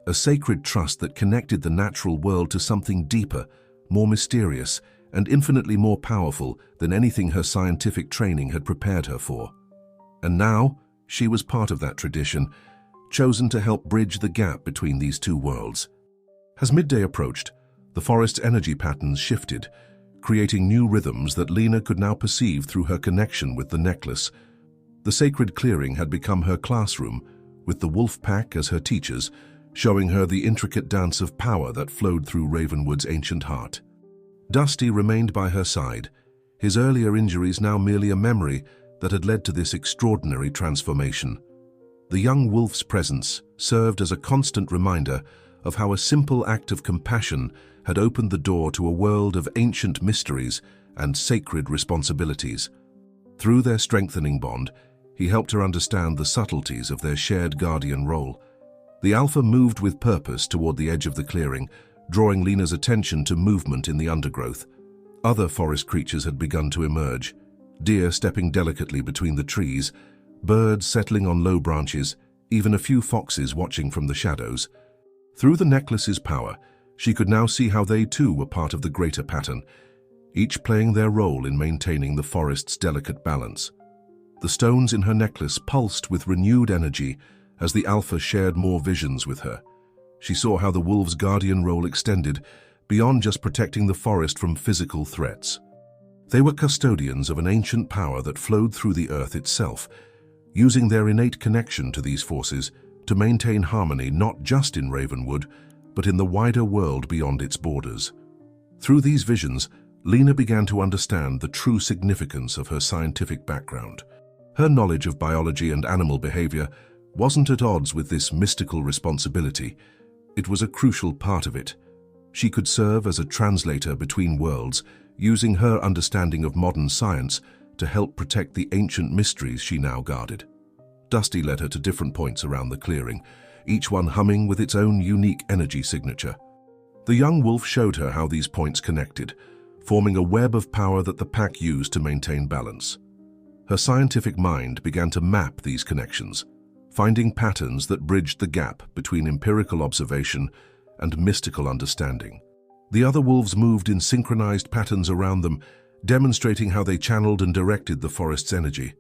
a sacred trust that connected the natural world to something deeper, more mysterious, and infinitely more powerful than anything her scientific training had prepared her for. And now, she was part of that tradition, chosen to help bridge the gap between these two worlds. As midday approached, the forest's energy patterns shifted, creating new rhythms that Lena could now perceive through her connection with the necklace. The sacred clearing had become her classroom, with the wolf pack as her teachers, showing her the intricate dance of power that flowed through Ravenwood's ancient heart. Dusty remained by her side, his earlier injuries now merely a memory that had led to this extraordinary transformation. The young wolf's presence served as a constant reminder of how a simple act of compassion had opened the door to a world of ancient mysteries and sacred responsibilities. Through their strengthening bond, he helped her understand the subtleties of their shared guardian role. The Alpha moved with purpose toward the edge of the clearing, drawing Lena's attention to movement in the undergrowth. Other forest creatures had begun to emerge, deer stepping delicately between the trees, birds settling on low branches, even a few foxes watching from the shadows. Through the necklace's power, she could now see how they too were part of the greater pattern, each playing their role in maintaining the forest's delicate balance. The stones in her necklace pulsed with renewed energy as the Alpha shared more visions with her. She saw how the wolf's guardian role extended beyond just protecting the forest from physical threats. They were custodians of an ancient power that flowed through the earth itself, using their innate connection to these forces to maintain harmony not just in Ravenwood, but in the wider world beyond its borders. Through these visions, Lena began to understand the true significance of her scientific background. Her knowledge of biology and animal behavior wasn't at odds with this mystical responsibility. It was a crucial part of it. She could serve as a translator between worlds, using her understanding of modern science to help protect the ancient mysteries she now guarded. Dusty led her to different points around the clearing, each one humming with its own unique energy signature. The young wolf showed her how these points connected, forming a web of power that the pack used to maintain balance. Her scientific mind began to map these connections, finding patterns that bridged the gap between empirical observation and mystical understanding. The other wolves moved in synchronized patterns around them, demonstrating how they channeled and directed the forest's energy.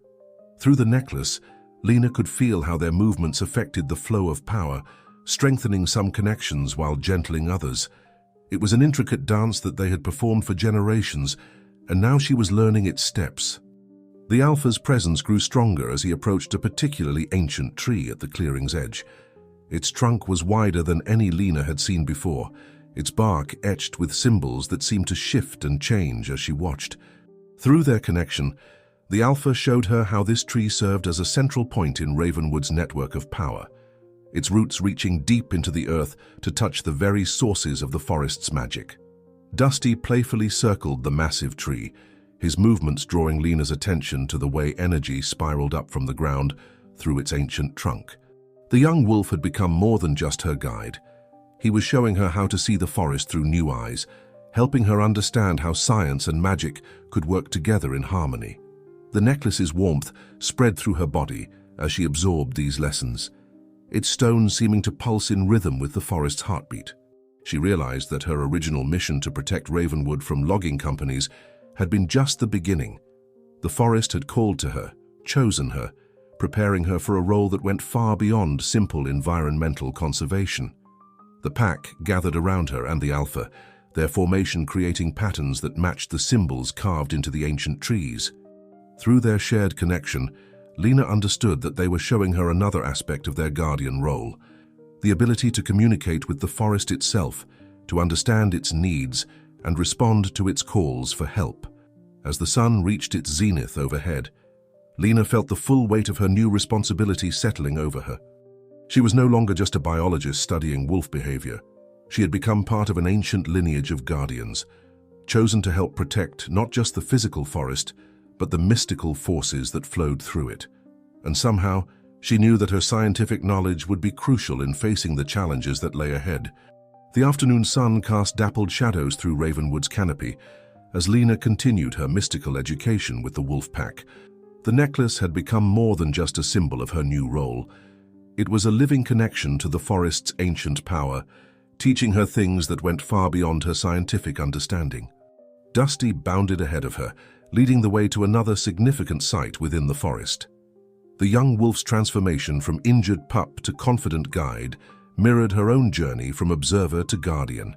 Through the necklace, Lena could feel how their movements affected the flow of power, strengthening some connections while gentling others. It was an intricate dance that they had performed for generations, and now she was learning its steps. The Alpha's presence grew stronger as he approached a particularly ancient tree at the clearing's edge. Its trunk was wider than any Lena had seen before, its bark etched with symbols that seemed to shift and change as she watched. Through their connection, the Alpha showed her how this tree served as a central point in Ravenwood's network of power, its roots reaching deep into the earth to touch the very sources of the forest's magic. Dusty playfully circled the massive tree, his movements drawing Lena's attention to the way energy spiraled up from the ground through its ancient trunk. The young wolf had become more than just her guide. He was showing her how to see the forest through new eyes, helping her understand how science and magic could work together in harmony. The necklace's warmth spread through her body as she absorbed these lessons, its stones seeming to pulse in rhythm with the forest's heartbeat. She realized that her original mission to protect Ravenwood from logging companies had been just the beginning. The forest had called to her, chosen her, preparing her for a role that went far beyond simple environmental conservation. The pack gathered around her and the Alpha, their formation creating patterns that matched the symbols carved into the ancient trees. Through their shared connection, Lena understood that they were showing her another aspect of their guardian role, the ability to communicate with the forest itself, to understand its needs and respond to its calls for help. As the sun reached its zenith overhead, Lena felt the full weight of her new responsibility settling over her. She was no longer just a biologist studying wolf behavior. She had become part of an ancient lineage of guardians, chosen to help protect not just the physical forest, but the mystical forces that flowed through it. And somehow, she knew that her scientific knowledge would be crucial in facing the challenges that lay ahead. The afternoon sun cast dappled shadows through Ravenwood's canopy as Lena continued her mystical education with the wolf pack. The necklace had become more than just a symbol of her new role. It was a living connection to the forest's ancient power, teaching her things that went far beyond her scientific understanding. Dusty bounded ahead of her, leading the way to another significant site within the forest. The young wolf's transformation from injured pup to confident guide mirrored her own journey from observer to guardian.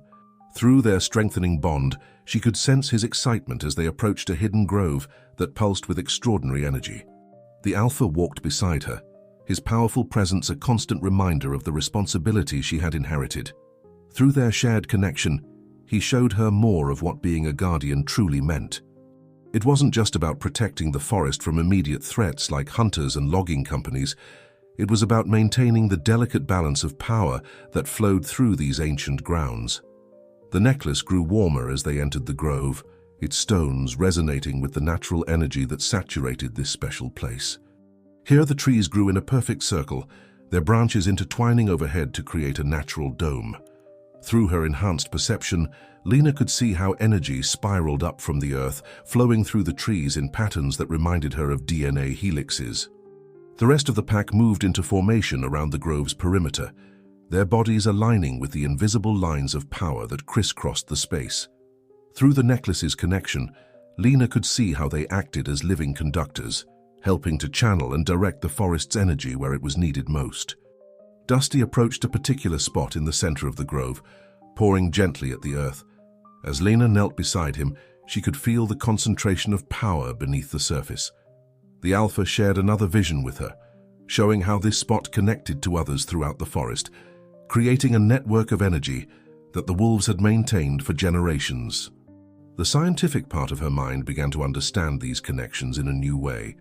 Through their strengthening bond, she could sense his excitement as they approached a hidden grove that pulsed with extraordinary energy. The Alpha walked beside her, his powerful presence a constant reminder of the responsibility she had inherited. Through their shared connection, he showed her more of what being a guardian truly meant. It wasn't just about protecting the forest from immediate threats like hunters and logging companies. It was about maintaining the delicate balance of power that flowed through these ancient grounds. The necklace grew warmer as they entered the grove, its stones resonating with the natural energy that saturated this special place. Here the trees grew in a perfect circle, their branches intertwining overhead to create a natural dome. Through her enhanced perception, Lena could see how energy spiraled up from the earth, flowing through the trees in patterns that reminded her of DNA helixes. The rest of the pack moved into formation around the grove's perimeter, their bodies aligning with the invisible lines of power that crisscrossed the space. Through the necklace's connection, Lena could see how they acted as living conductors, helping to channel and direct the forest's energy where it was needed most. Dusty approached a particular spot in the center of the grove, pouring gently at the earth. As Lena knelt beside him, she could feel the concentration of power beneath the surface. The Alpha shared another vision with her, showing how this spot connected to others throughout the forest, creating a network of energy that the wolves had maintained for generations. The scientific part of her mind began to understand these connections in a new way.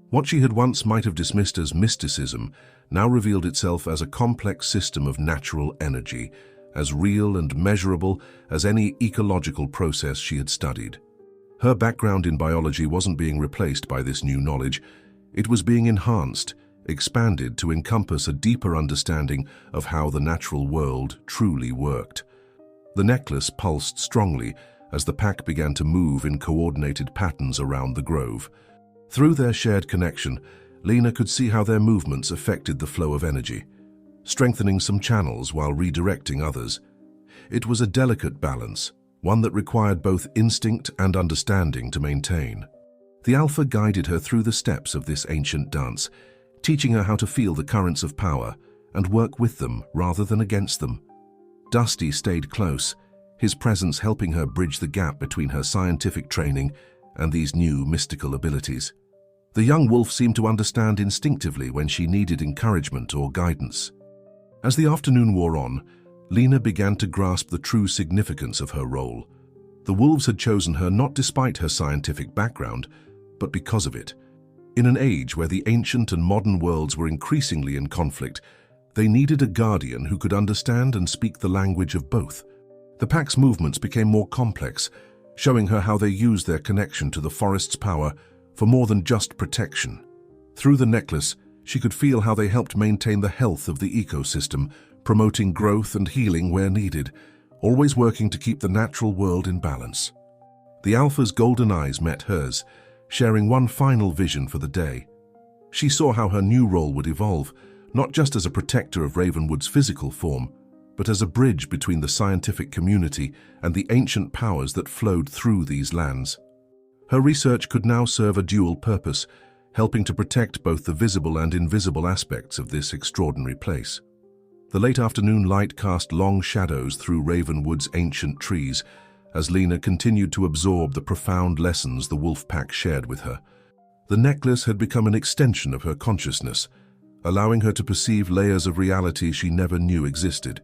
What she had once might have dismissed as mysticism now revealed itself as a complex system of natural energy, as real and measurable as any ecological process she had studied. Her background in biology wasn't being replaced by this new knowledge. It was being enhanced, expanded to encompass a deeper understanding of how the natural world truly worked. The necklace pulsed strongly as the pack began to move in coordinated patterns around the grove. Through their shared connection, Lena could see how their movements affected the flow of energy, strengthening some channels while redirecting others. It was a delicate balance, one that required both instinct and understanding to maintain. The Alpha guided her through the steps of this ancient dance, teaching her how to feel the currents of power and work with them rather than against them. Dusty stayed close, his presence helping her bridge the gap between her scientific training and these new mystical abilities. The young wolf seemed to understand instinctively when she needed encouragement or guidance. As the afternoon wore on, Lena began to grasp the true significance of her role. The wolves had chosen her not despite her scientific background, but because of it. In an age where the ancient and modern worlds were increasingly in conflict, they needed a guardian who could understand and speak the language of both. The pack's movements became more complex, showing her how they used their connection to the forest's power for more than just protection. Through the necklace, she could feel how they helped maintain the health of the ecosystem, promoting growth and healing where needed, always working to keep the natural world in balance. The Alpha's golden eyes met hers, sharing one final vision for the day. She saw how her new role would evolve, not just as a protector of Ravenwood's physical form, but as a bridge between the scientific community and the ancient powers that flowed through these lands. Her research could now serve a dual purpose, helping to protect both the visible and invisible aspects of this extraordinary place. The late afternoon light cast long shadows through Ravenwood's ancient trees as Lena continued to absorb the profound lessons the wolf pack shared with her. The necklace had become an extension of her consciousness, allowing her to perceive layers of reality she never knew existed.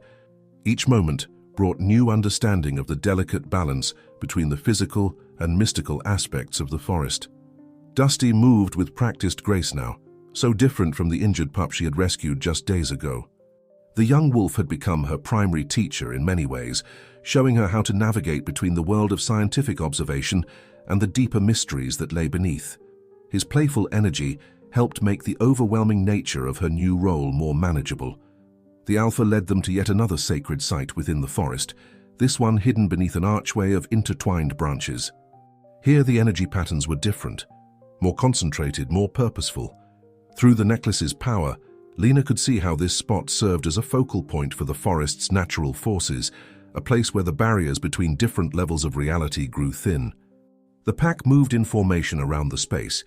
Each moment brought new understanding of the delicate balance between the physical and mystical aspects of the forest. Dusty moved with practiced grace now, so different from the injured pup she had rescued just days ago. The young wolf had become her primary teacher in many ways, showing her how to navigate between the world of scientific observation and the deeper mysteries that lay beneath. His playful energy helped make the overwhelming nature of her new role more manageable. The Alpha led them to yet another sacred site within the forest, this one hidden beneath an archway of intertwined branches. Here the energy patterns were different, more concentrated, more purposeful. Through the necklace's power, Lena could see how this spot served as a focal point for the forest's natural forces, a place where the barriers between different levels of reality grew thin. The pack moved in formation around the space,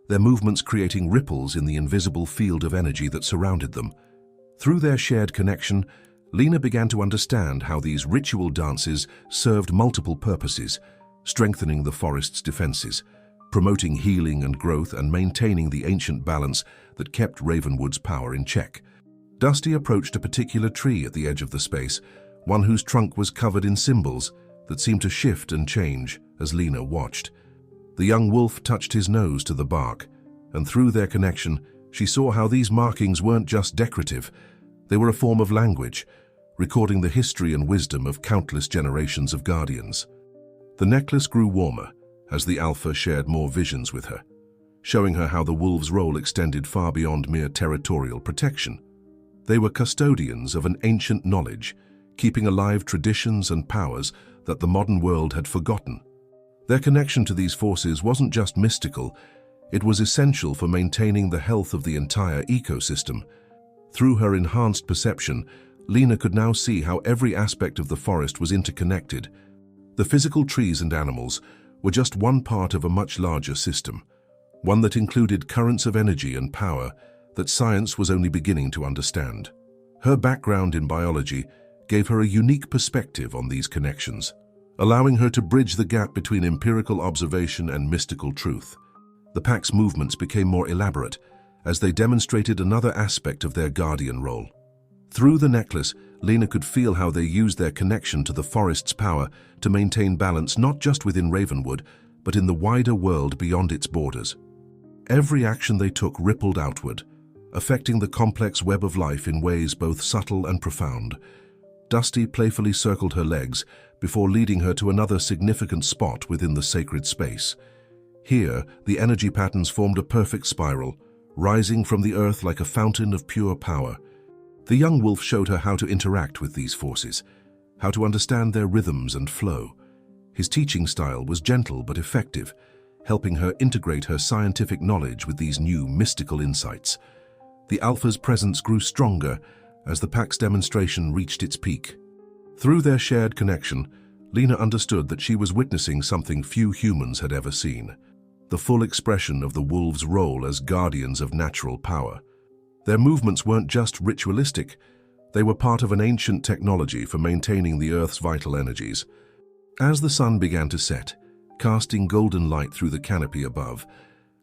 their movements creating ripples in the invisible field of energy that surrounded them. Through their shared connection, Lena began to understand how these ritual dances served multiple purposes, strengthening the forest's defenses, promoting healing and growth and maintaining the ancient balance that kept Ravenwood's power in check. Dusty approached a particular tree at the edge of the space, one whose trunk was covered in symbols that seemed to shift and change as Lena watched. The young wolf touched his nose to the bark, and through their connection, she saw how these markings weren't just decorative. They were a form of language, recording the history and wisdom of countless generations of guardians. The necklace grew warmer as the Alpha shared more visions with her, showing her how the wolves' role extended far beyond mere territorial protection. They were custodians of an ancient knowledge, keeping alive traditions and powers that the modern world had forgotten. Their connection to these forces wasn't just mystical, it was essential for maintaining the health of the entire ecosystem. Through her enhanced perception, Lena could now see how every aspect of the forest was interconnected. The physical trees and animals were just one part of a much larger system, one that included currents of energy and power that science was only beginning to understand. Her background in biology gave her a unique perspective on these connections, allowing her to bridge the gap between empirical observation and mystical truth. The pack's movements became more elaborate as they demonstrated another aspect of their guardian role. Through the necklace, Lena could feel how they used their connection to the forest's power to maintain balance not just within Ravenwood, but in the wider world beyond its borders. Every action they took rippled outward, affecting the complex web of life in ways both subtle and profound. Dusty playfully circled her legs before leading her to another significant spot within the sacred space. Here, the energy patterns formed a perfect spiral, rising from the earth like a fountain of pure power. The young wolf showed her how to interact with these forces, how to understand their rhythms and flow. His teaching style was gentle but effective, helping her integrate her scientific knowledge with these new mystical insights. The alpha's presence grew stronger as the pack's demonstration reached its peak. Through their shared connection, Lena understood that she was witnessing something few humans had ever seen: the full expression of the wolves' role as guardians of natural power. Their movements weren't just ritualistic, they were part of an ancient technology for maintaining the Earth's vital energies. As the sun began to set, casting golden light through the canopy above,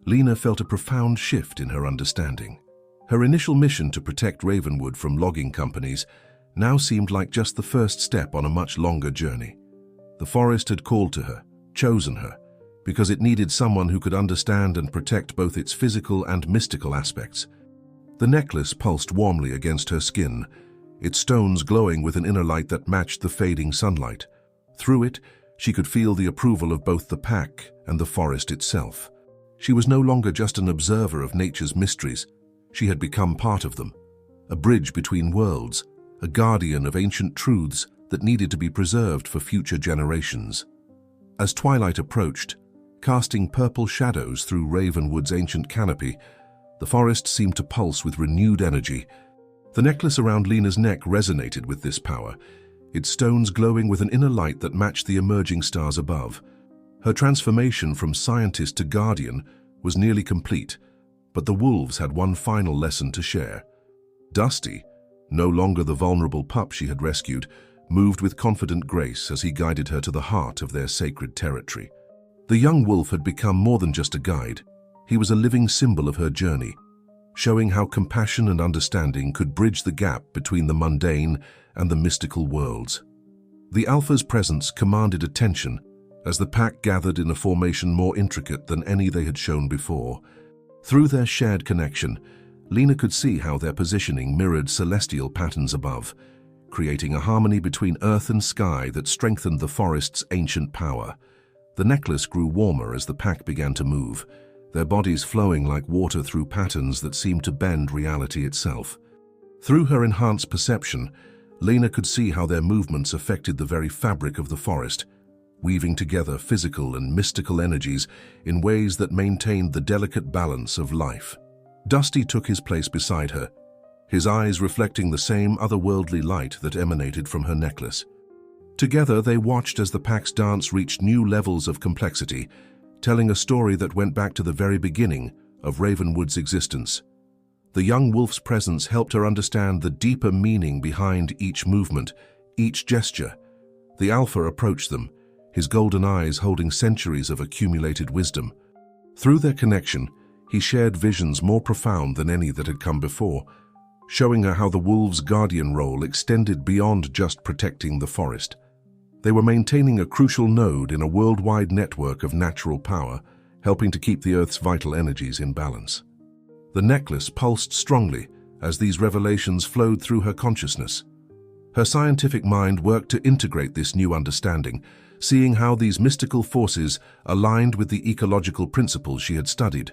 Lena felt a profound shift in her understanding. Her initial mission to protect Ravenwood from logging companies now seemed like just the first step on a much longer journey. The forest had called to her, chosen her, because it needed someone who could understand and protect both its physical and mystical aspects. The necklace pulsed warmly against her skin, its stones glowing with an inner light that matched the fading sunlight. Through it, she could feel the approval of both the pack and the forest itself. She was no longer just an observer of nature's mysteries. She had become part of them, a bridge between worlds, a guardian of ancient truths that needed to be preserved for future generations. As twilight approached, casting purple shadows through Ravenwood's ancient canopy, the forest seemed to pulse with renewed energy. The necklace around Lena's neck resonated with this power, its stones glowing with an inner light that matched the emerging stars above. Her transformation from scientist to guardian was nearly complete, but the wolves had one final lesson to share. Dusty, no longer the vulnerable pup she had rescued, moved with confident grace as he guided her to the heart of their sacred territory. The young wolf had become more than just a guide. He was a living symbol of her journey, showing how compassion and understanding could bridge the gap between the mundane and the mystical worlds. The alpha's presence commanded attention as the pack gathered in a formation more intricate than any they had shown before. Through their shared connection, Lena could see how their positioning mirrored celestial patterns above, creating a harmony between earth and sky that strengthened the forest's ancient power. The necklace grew warmer as the pack began to move, their bodies flowing like water through patterns that seemed to bend reality itself. Through her enhanced perception, Lena could see how their movements affected the very fabric of the forest, weaving together physical and mystical energies in ways that maintained the delicate balance of life. Dusty took his place beside her, his eyes reflecting the same otherworldly light that emanated from her necklace. Together they watched as the pack's dance reached new levels of complexity, telling a story that went back to the very beginning of Ravenwood's existence. The young wolf's presence helped her understand the deeper meaning behind each movement, each gesture. The alpha approached them, his golden eyes holding centuries of accumulated wisdom. Through their connection, he shared visions more profound than any that had come before, showing her how the wolves' guardian role extended beyond just protecting the forest. They were maintaining a crucial node in a worldwide network of natural power, helping to keep the Earth's vital energies in balance. The necklace pulsed strongly as these revelations flowed through her consciousness. Her scientific mind worked to integrate this new understanding, seeing how these mystical forces aligned with the ecological principles she had studied.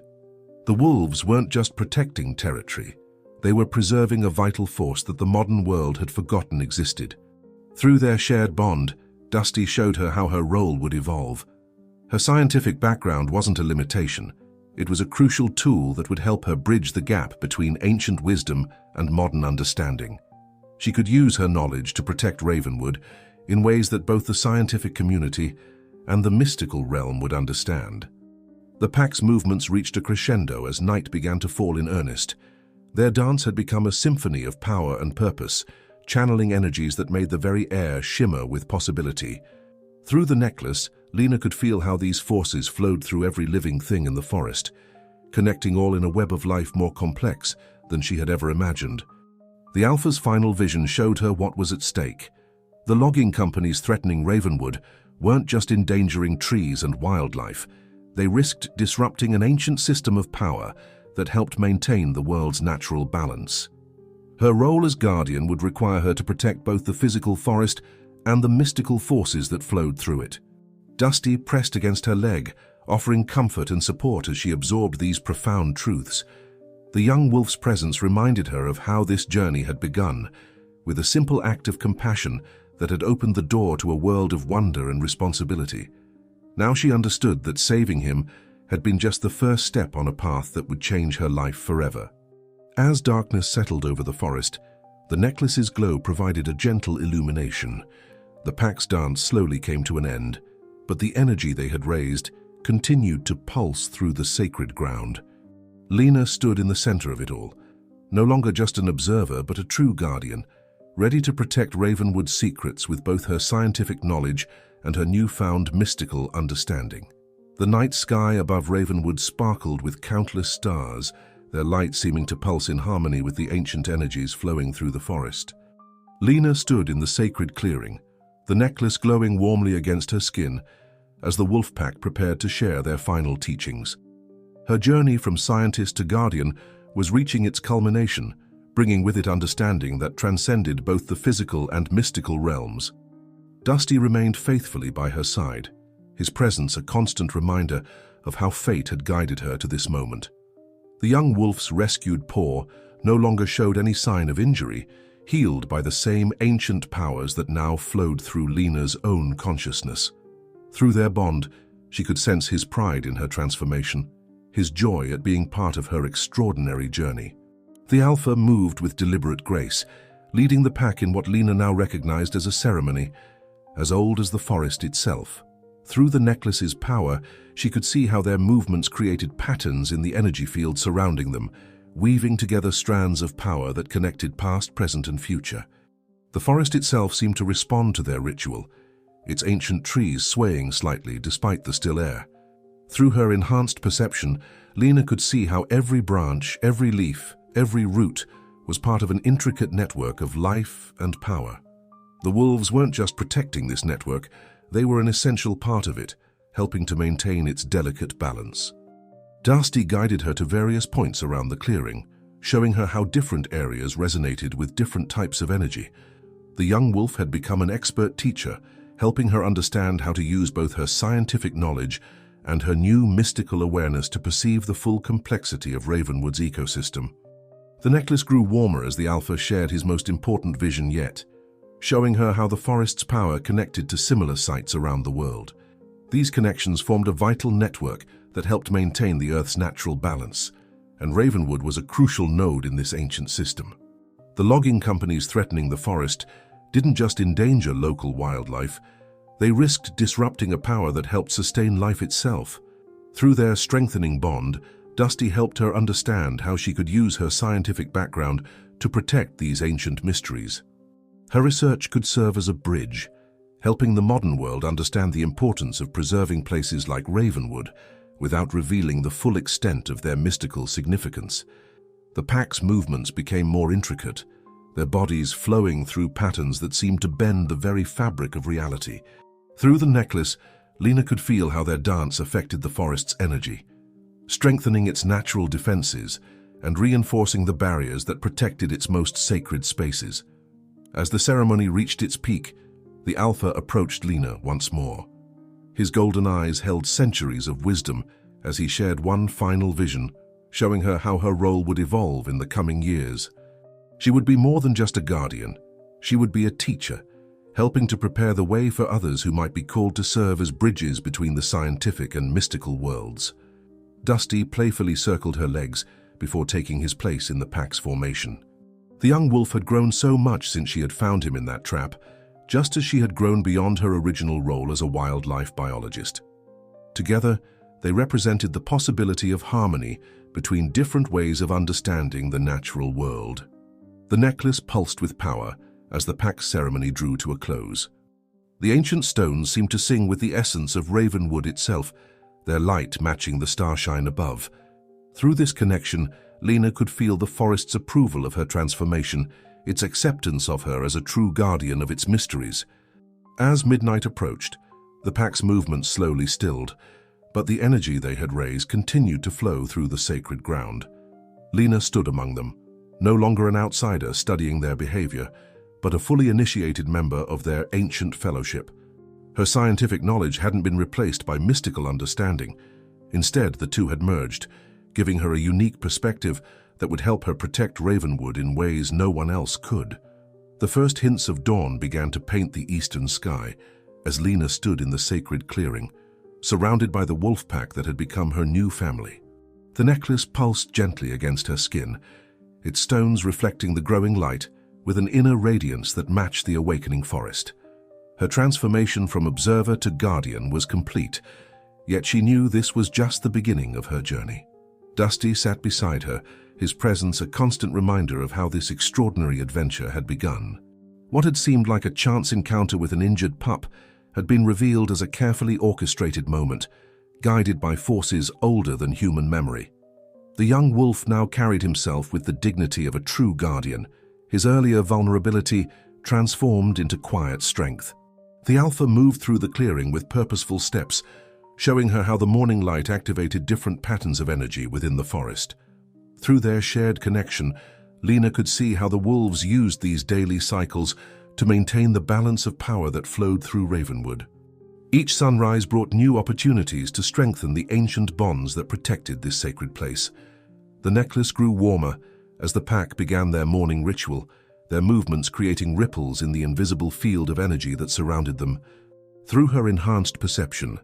The wolves weren't just protecting territory, they were preserving a vital force that the modern world had forgotten existed. Through their shared bond, Dusty showed her how her role would evolve. Her scientific background wasn't a limitation, it was a crucial tool that would help her bridge the gap between ancient wisdom and modern understanding. She could use her knowledge to protect Ravenwood in ways that both the scientific community and the mystical realm would understand. The pack's movements reached a crescendo as night began to fall in earnest. Their dance had become a symphony of power and purpose, channeling energies that made the very air shimmer with possibility. Through the necklace, Lena could feel how these forces flowed through every living thing in the forest, connecting all in a web of life more complex than she had ever imagined. The Alpha's final vision showed her what was at stake. The logging companies threatening Ravenwood weren't just endangering trees and wildlife. They risked disrupting an ancient system of power that helped maintain the world's natural balance. Her role as guardian would require her to protect both the physical forest and the mystical forces that flowed through it. Dusty pressed against her leg, offering comfort and support as she absorbed these profound truths. The young wolf's presence reminded her of how this journey had begun, with a simple act of compassion that had opened the door to a world of wonder and responsibility. Now she understood that saving him had been just the first step on a path that would change her life forever. As darkness settled over the forest, the necklace's glow provided a gentle illumination. The pack's dance slowly came to an end, but the energy they had raised continued to pulse through the sacred ground. Lena stood in the center of it all, no longer just an observer but a true guardian, ready to protect Ravenwood's secrets with both her scientific knowledge and her newfound mystical understanding. The night sky above Ravenwood sparkled with countless stars, their light seeming to pulse in harmony with the ancient energies flowing through the forest. Lena stood in the sacred clearing, the necklace glowing warmly against her skin, as the wolf pack prepared to share their final teachings. Her journey from scientist to guardian was reaching its culmination, bringing with it understanding that transcended both the physical and mystical realms. Dusty remained faithfully by her side, his presence a constant reminder of how fate had guided her to this moment. The young wolf's rescued paw no longer showed any sign of injury, healed by the same ancient powers that now flowed through Lena's own consciousness. Through their bond, she could sense his pride in her transformation, his joy at being part of her extraordinary journey. The Alpha moved with deliberate grace, leading the pack in what Lena now recognized as a ceremony, as old as the forest itself. Through the necklace's power, she could see how their movements created patterns in the energy field surrounding them, weaving together strands of power that connected past, present, and future. The forest itself seemed to respond to their ritual, its ancient trees swaying slightly despite the still air. Through her enhanced perception, Lena could see how every branch, every leaf, every root was part of an intricate network of life and power. The wolves weren't just protecting this network, they were an essential part of it, helping to maintain its delicate balance. Dusty guided her to various points around the clearing, showing her how different areas resonated with different types of energy. The young wolf had become an expert teacher, helping her understand how to use both her scientific knowledge and her new mystical awareness to perceive the full complexity of Ravenwood's ecosystem. The necklace grew warmer as the Alpha shared his most important vision yet, showing her how the forest's power connected to similar sites around the world. These connections formed a vital network that helped maintain the Earth's natural balance, and Ravenwood was a crucial node in this ancient system. The logging companies threatening the forest didn't just endanger local wildlife, they risked disrupting a power that helped sustain life itself. Through their strengthening bond, Dusty helped her understand how she could use her scientific background to protect these ancient mysteries. Her research could serve as a bridge, helping the modern world understand the importance of preserving places like Ravenwood without revealing the full extent of their mystical significance. The pack's movements became more intricate, their bodies flowing through patterns that seemed to bend the very fabric of reality. Through the necklace, Lena could feel how their dance affected the forest's energy, strengthening its natural defenses and reinforcing the barriers that protected its most sacred spaces. As the ceremony reached its peak, the Alpha approached Lena once more. His golden eyes held centuries of wisdom as he shared one final vision, showing her how her role would evolve in the coming years. She would be more than just a guardian. She would be a teacher, helping to prepare the way for others who might be called to serve as bridges between the scientific and mystical worlds. Dusty playfully circled her legs before taking his place in the pack's formation. The young wolf had grown so much since she had found him in that trap, just as she had grown beyond her original role as a wildlife biologist. Together, they represented the possibility of harmony between different ways of understanding the natural world. The necklace pulsed with power as the pack's ceremony drew to a close. The ancient stones seemed to sing with the essence of Ravenwood itself, their light matching the starshine above. Through this connection, Lena could feel the forest's approval of her transformation, its acceptance of her as a true guardian of its mysteries. As midnight approached, the pack's movements slowly stilled, but the energy they had raised continued to flow through the sacred ground. Lena stood among them, no longer an outsider studying their behavior, but a fully initiated member of their ancient fellowship. Her scientific knowledge hadn't been replaced by mystical understanding. Instead, the two had merged, giving her a unique perspective that would help her protect Ravenwood in ways no one else could. The first hints of dawn began to paint the eastern sky as Lena stood in the sacred clearing, surrounded by the wolf pack that had become her new family. The necklace pulsed gently against her skin, its stones reflecting the growing light with an inner radiance that matched the awakening forest. Her transformation from observer to guardian was complete, yet she knew this was just the beginning of her journey. Dusty sat beside her, his presence a constant reminder of how this extraordinary adventure had begun. What had seemed like a chance encounter with an injured pup had been revealed as a carefully orchestrated moment, guided by forces older than human memory. The young wolf now carried himself with the dignity of a true guardian, his earlier vulnerability transformed into quiet strength. The alpha moved through the clearing with purposeful steps, showing her how the morning light activated different patterns of energy within the forest. Through their shared connection, Lena could see how the wolves used these daily cycles to maintain the balance of power that flowed through Ravenwood. Each sunrise brought new opportunities to strengthen the ancient bonds that protected this sacred place. The necklace grew warmer as the pack began their morning ritual, their movements creating ripples in the invisible field of energy that surrounded them. Through her enhanced perception,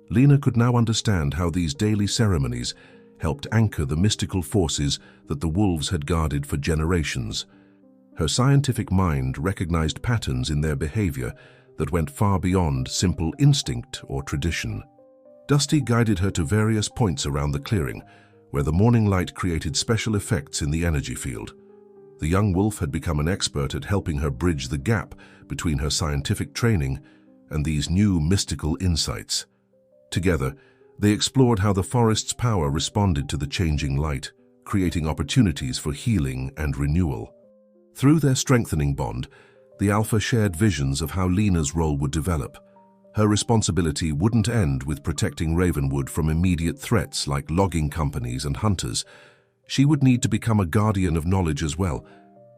Lena could now understand how these daily ceremonies helped anchor the mystical forces that the wolves had guarded for generations. Her scientific mind recognized patterns in their behavior that went far beyond simple instinct or tradition. Dusty guided her to various points around the clearing, where the morning light created special effects in the energy field. The young wolf had become an expert at helping her bridge the gap between her scientific training and these new mystical insights. Together, they explored how the forest's power responded to the changing light, creating opportunities for healing and renewal. Through their strengthening bond, the alpha shared visions of how Lena's role would develop. Her responsibility wouldn't end with protecting Ravenwood from immediate threats like logging companies and hunters. She would need to become a guardian of knowledge as well,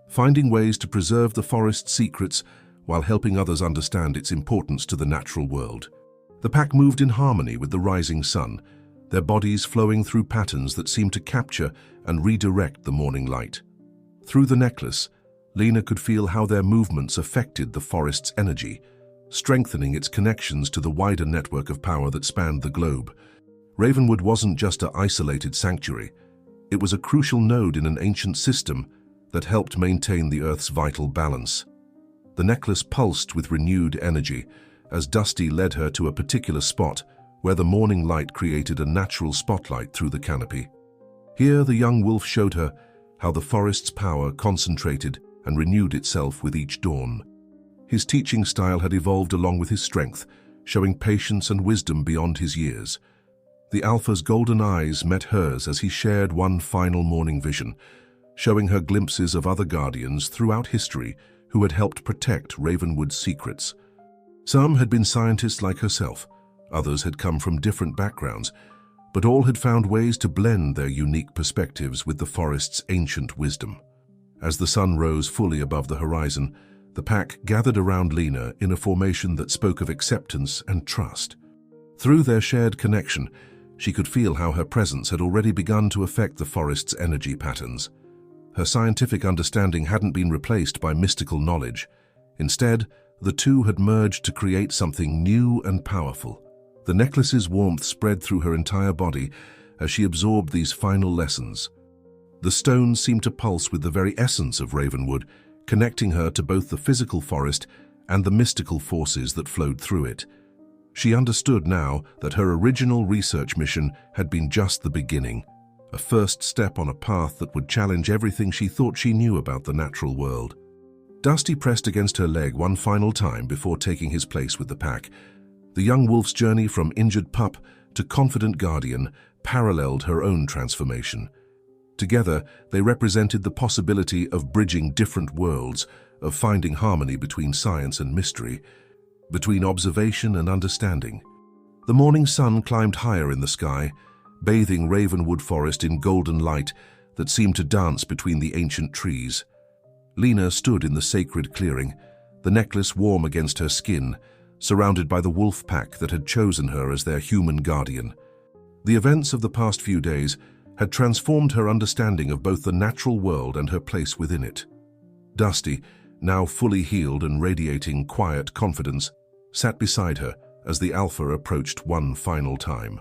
finding ways to preserve the forest's secrets while helping others understand its importance to the natural world. The pack moved in harmony with the rising sun, their bodies flowing through patterns that seemed to capture and redirect the morning light. Through the necklace, Lena could feel how their movements affected the forest's energy, strengthening its connections to the wider network of power that spanned the globe. Ravenwood wasn't just an isolated sanctuary. It was a crucial node in an ancient system that helped maintain the Earth's vital balance. The necklace pulsed with renewed energy as Dusty led her to a particular spot where the morning light created a natural spotlight through the canopy. Here, the young wolf showed her how the forest's power concentrated and renewed itself with each dawn. His teaching style had evolved along with his strength, showing patience and wisdom beyond his years. The alpha's golden eyes met hers as he shared one final morning vision, showing her glimpses of other guardians throughout history who had helped protect Ravenwood's secrets. Some had been scientists like herself, others had come from different backgrounds, but all had found ways to blend their unique perspectives with the forest's ancient wisdom. As the sun rose fully above the horizon, the pack gathered around Lena in a formation that spoke of acceptance and trust. Through their shared connection, she could feel how her presence had already begun to affect the forest's energy patterns. Her scientific understanding hadn't been replaced by mystical knowledge. Instead, the two had merged to create something new and powerful. The necklace's warmth spread through her entire body as she absorbed these final lessons. The stones seemed to pulse with the very essence of Ravenwood, connecting her to both the physical forest and the mystical forces that flowed through it. She understood now that her original research mission had been just the beginning, a first step on a path that would challenge everything she thought she knew about the natural world. Dusty pressed against her leg one final time before taking his place with the pack. The young wolf's journey from injured pup to confident guardian paralleled her own transformation. Together, they represented the possibility of bridging different worlds, of finding harmony between science and mystery, between observation and understanding. The morning sun climbed higher in the sky, bathing Ravenwood Forest in golden light that seemed to dance between the ancient trees. Lena stood in the sacred clearing, the necklace warm against her skin, surrounded by the wolf pack that had chosen her as their human guardian. The events of the past few days had transformed her understanding of both the natural world and her place within it. Dusty, now fully healed and radiating quiet confidence, sat beside her as the Alpha approached one final time.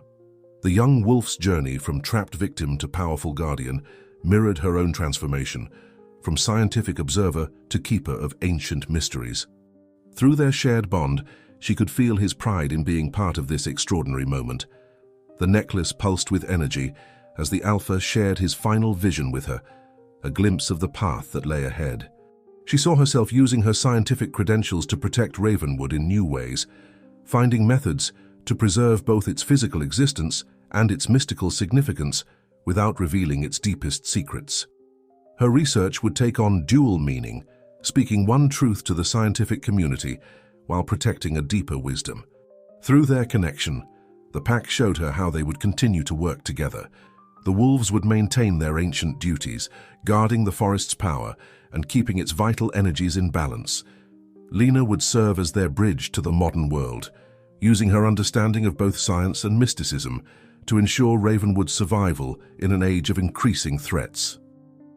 The young wolf's journey from trapped victim to powerful guardian mirrored her own transformation, from scientific observer to keeper of ancient mysteries. Through their shared bond, she could feel his pride in being part of this extraordinary moment. The necklace pulsed with energy as the Alpha shared his final vision with her, a glimpse of the path that lay ahead. She saw herself using her scientific credentials to protect Ravenwood in new ways, finding methods to preserve both its physical existence and its mystical significance without revealing its deepest secrets. Her research would take on dual meaning, speaking one truth to the scientific community while protecting a deeper wisdom. Through their connection, the pack showed her how they would continue to work together. The wolves would maintain their ancient duties, guarding the forest's power and keeping its vital energies in balance. Lena would serve as their bridge to the modern world, using her understanding of both science and mysticism to ensure Ravenwood's survival in an age of increasing threats.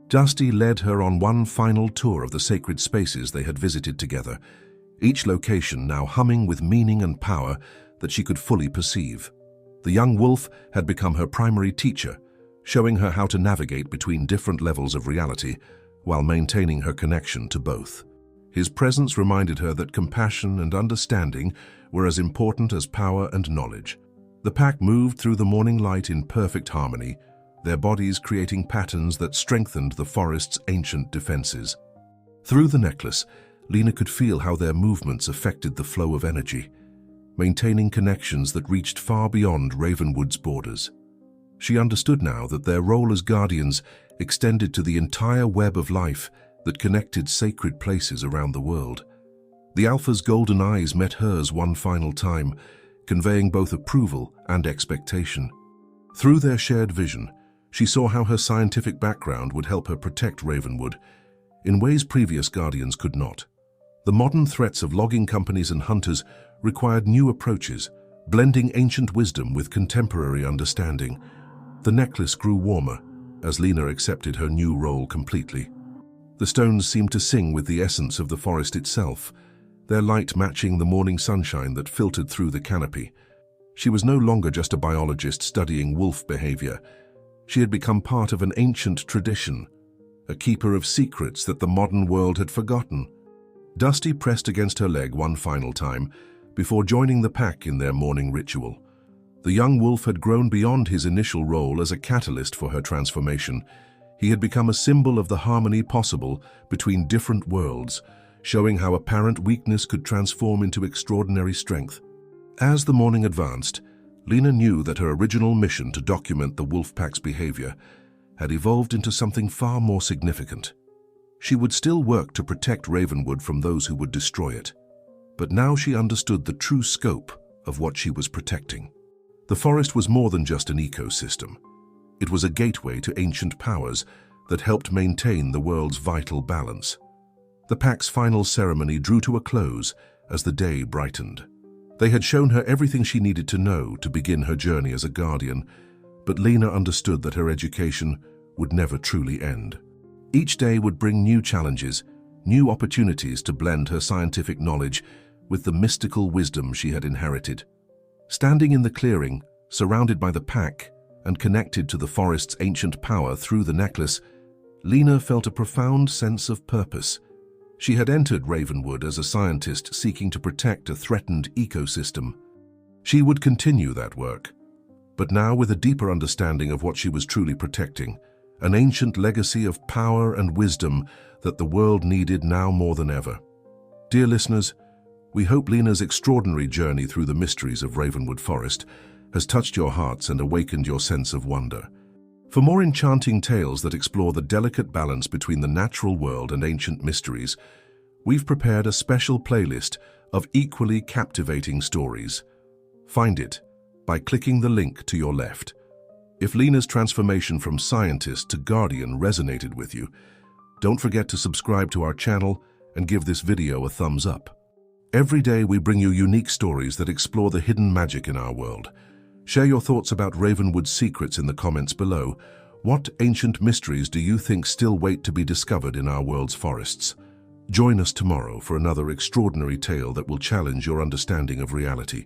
Dusty led her on one final tour of the sacred spaces they had visited together, each location now humming with meaning and power that she could fully perceive. The young wolf had become her primary teacher, showing her how to navigate between different levels of reality while maintaining her connection to both. His presence reminded her that compassion and understanding were as important as power and knowledge. The pack moved through the morning light in perfect harmony, their bodies creating patterns that strengthened the forest's ancient defenses. Through the necklace, Lena could feel how their movements affected the flow of energy, maintaining connections that reached far beyond Ravenwood's borders. She understood now that their role as guardians extended to the entire web of life that connected sacred places around the world. The Alpha's golden eyes met hers one final time, conveying both approval and expectation. Through their shared vision, she saw how her scientific background would help her protect Ravenwood in ways previous guardians could not. The modern threats of logging companies and hunters required new approaches, blending ancient wisdom with contemporary understanding. The necklace grew warmer as Lena accepted her new role completely. The stones seemed to sing with the essence of the forest itself, their light matching the morning sunshine that filtered through the canopy. She was no longer just a biologist studying wolf behavior. She had become part of an ancient tradition, a keeper of secrets that the modern world had forgotten. Dusty pressed against her leg one final time before joining the pack in their morning ritual. The young wolf had grown beyond his initial role as a catalyst for her transformation. He had become a symbol of the harmony possible between different worlds, showing how apparent weakness could transform into extraordinary strength. As the morning advanced, Lena knew that her original mission to document the wolf pack's behavior had evolved into something far more significant. She would still work to protect Ravenwood from those who would destroy it, but now she understood the true scope of what she was protecting. The forest was more than just an ecosystem. It was a gateway to ancient powers that helped maintain the world's vital balance. The pack's final ceremony drew to a close as the day brightened. They had shown her everything she needed to know to begin her journey as a guardian, but Lena understood that her education would never truly end. Each day would bring new challenges, new opportunities to blend her scientific knowledge with the mystical wisdom she had inherited. Standing in the clearing, surrounded by the pack and connected to the forest's ancient power through the necklace, Lena felt a profound sense of purpose. She had entered Ravenwood as a scientist seeking to protect a threatened ecosystem. She would continue that work, but now with a deeper understanding of what she was truly protecting, an ancient legacy of power and wisdom that the world needed now more than ever. Dear listeners, we hope Lena's extraordinary journey through the mysteries of Ravenwood Forest has touched your hearts and awakened your sense of wonder. For more enchanting tales that explore the delicate balance between the natural world and ancient mysteries, we've prepared a special playlist of equally captivating stories. Find it by clicking the link to your left. If Lena's transformation from scientist to guardian resonated with you, don't forget to subscribe to our channel and give this video a thumbs up. Every day we bring you unique stories that explore the hidden magic in our world. Share your thoughts about Ravenwood's secrets in the comments below. What ancient mysteries do you think still wait to be discovered in our world's forests? Join us tomorrow for another extraordinary tale that will challenge your understanding of reality.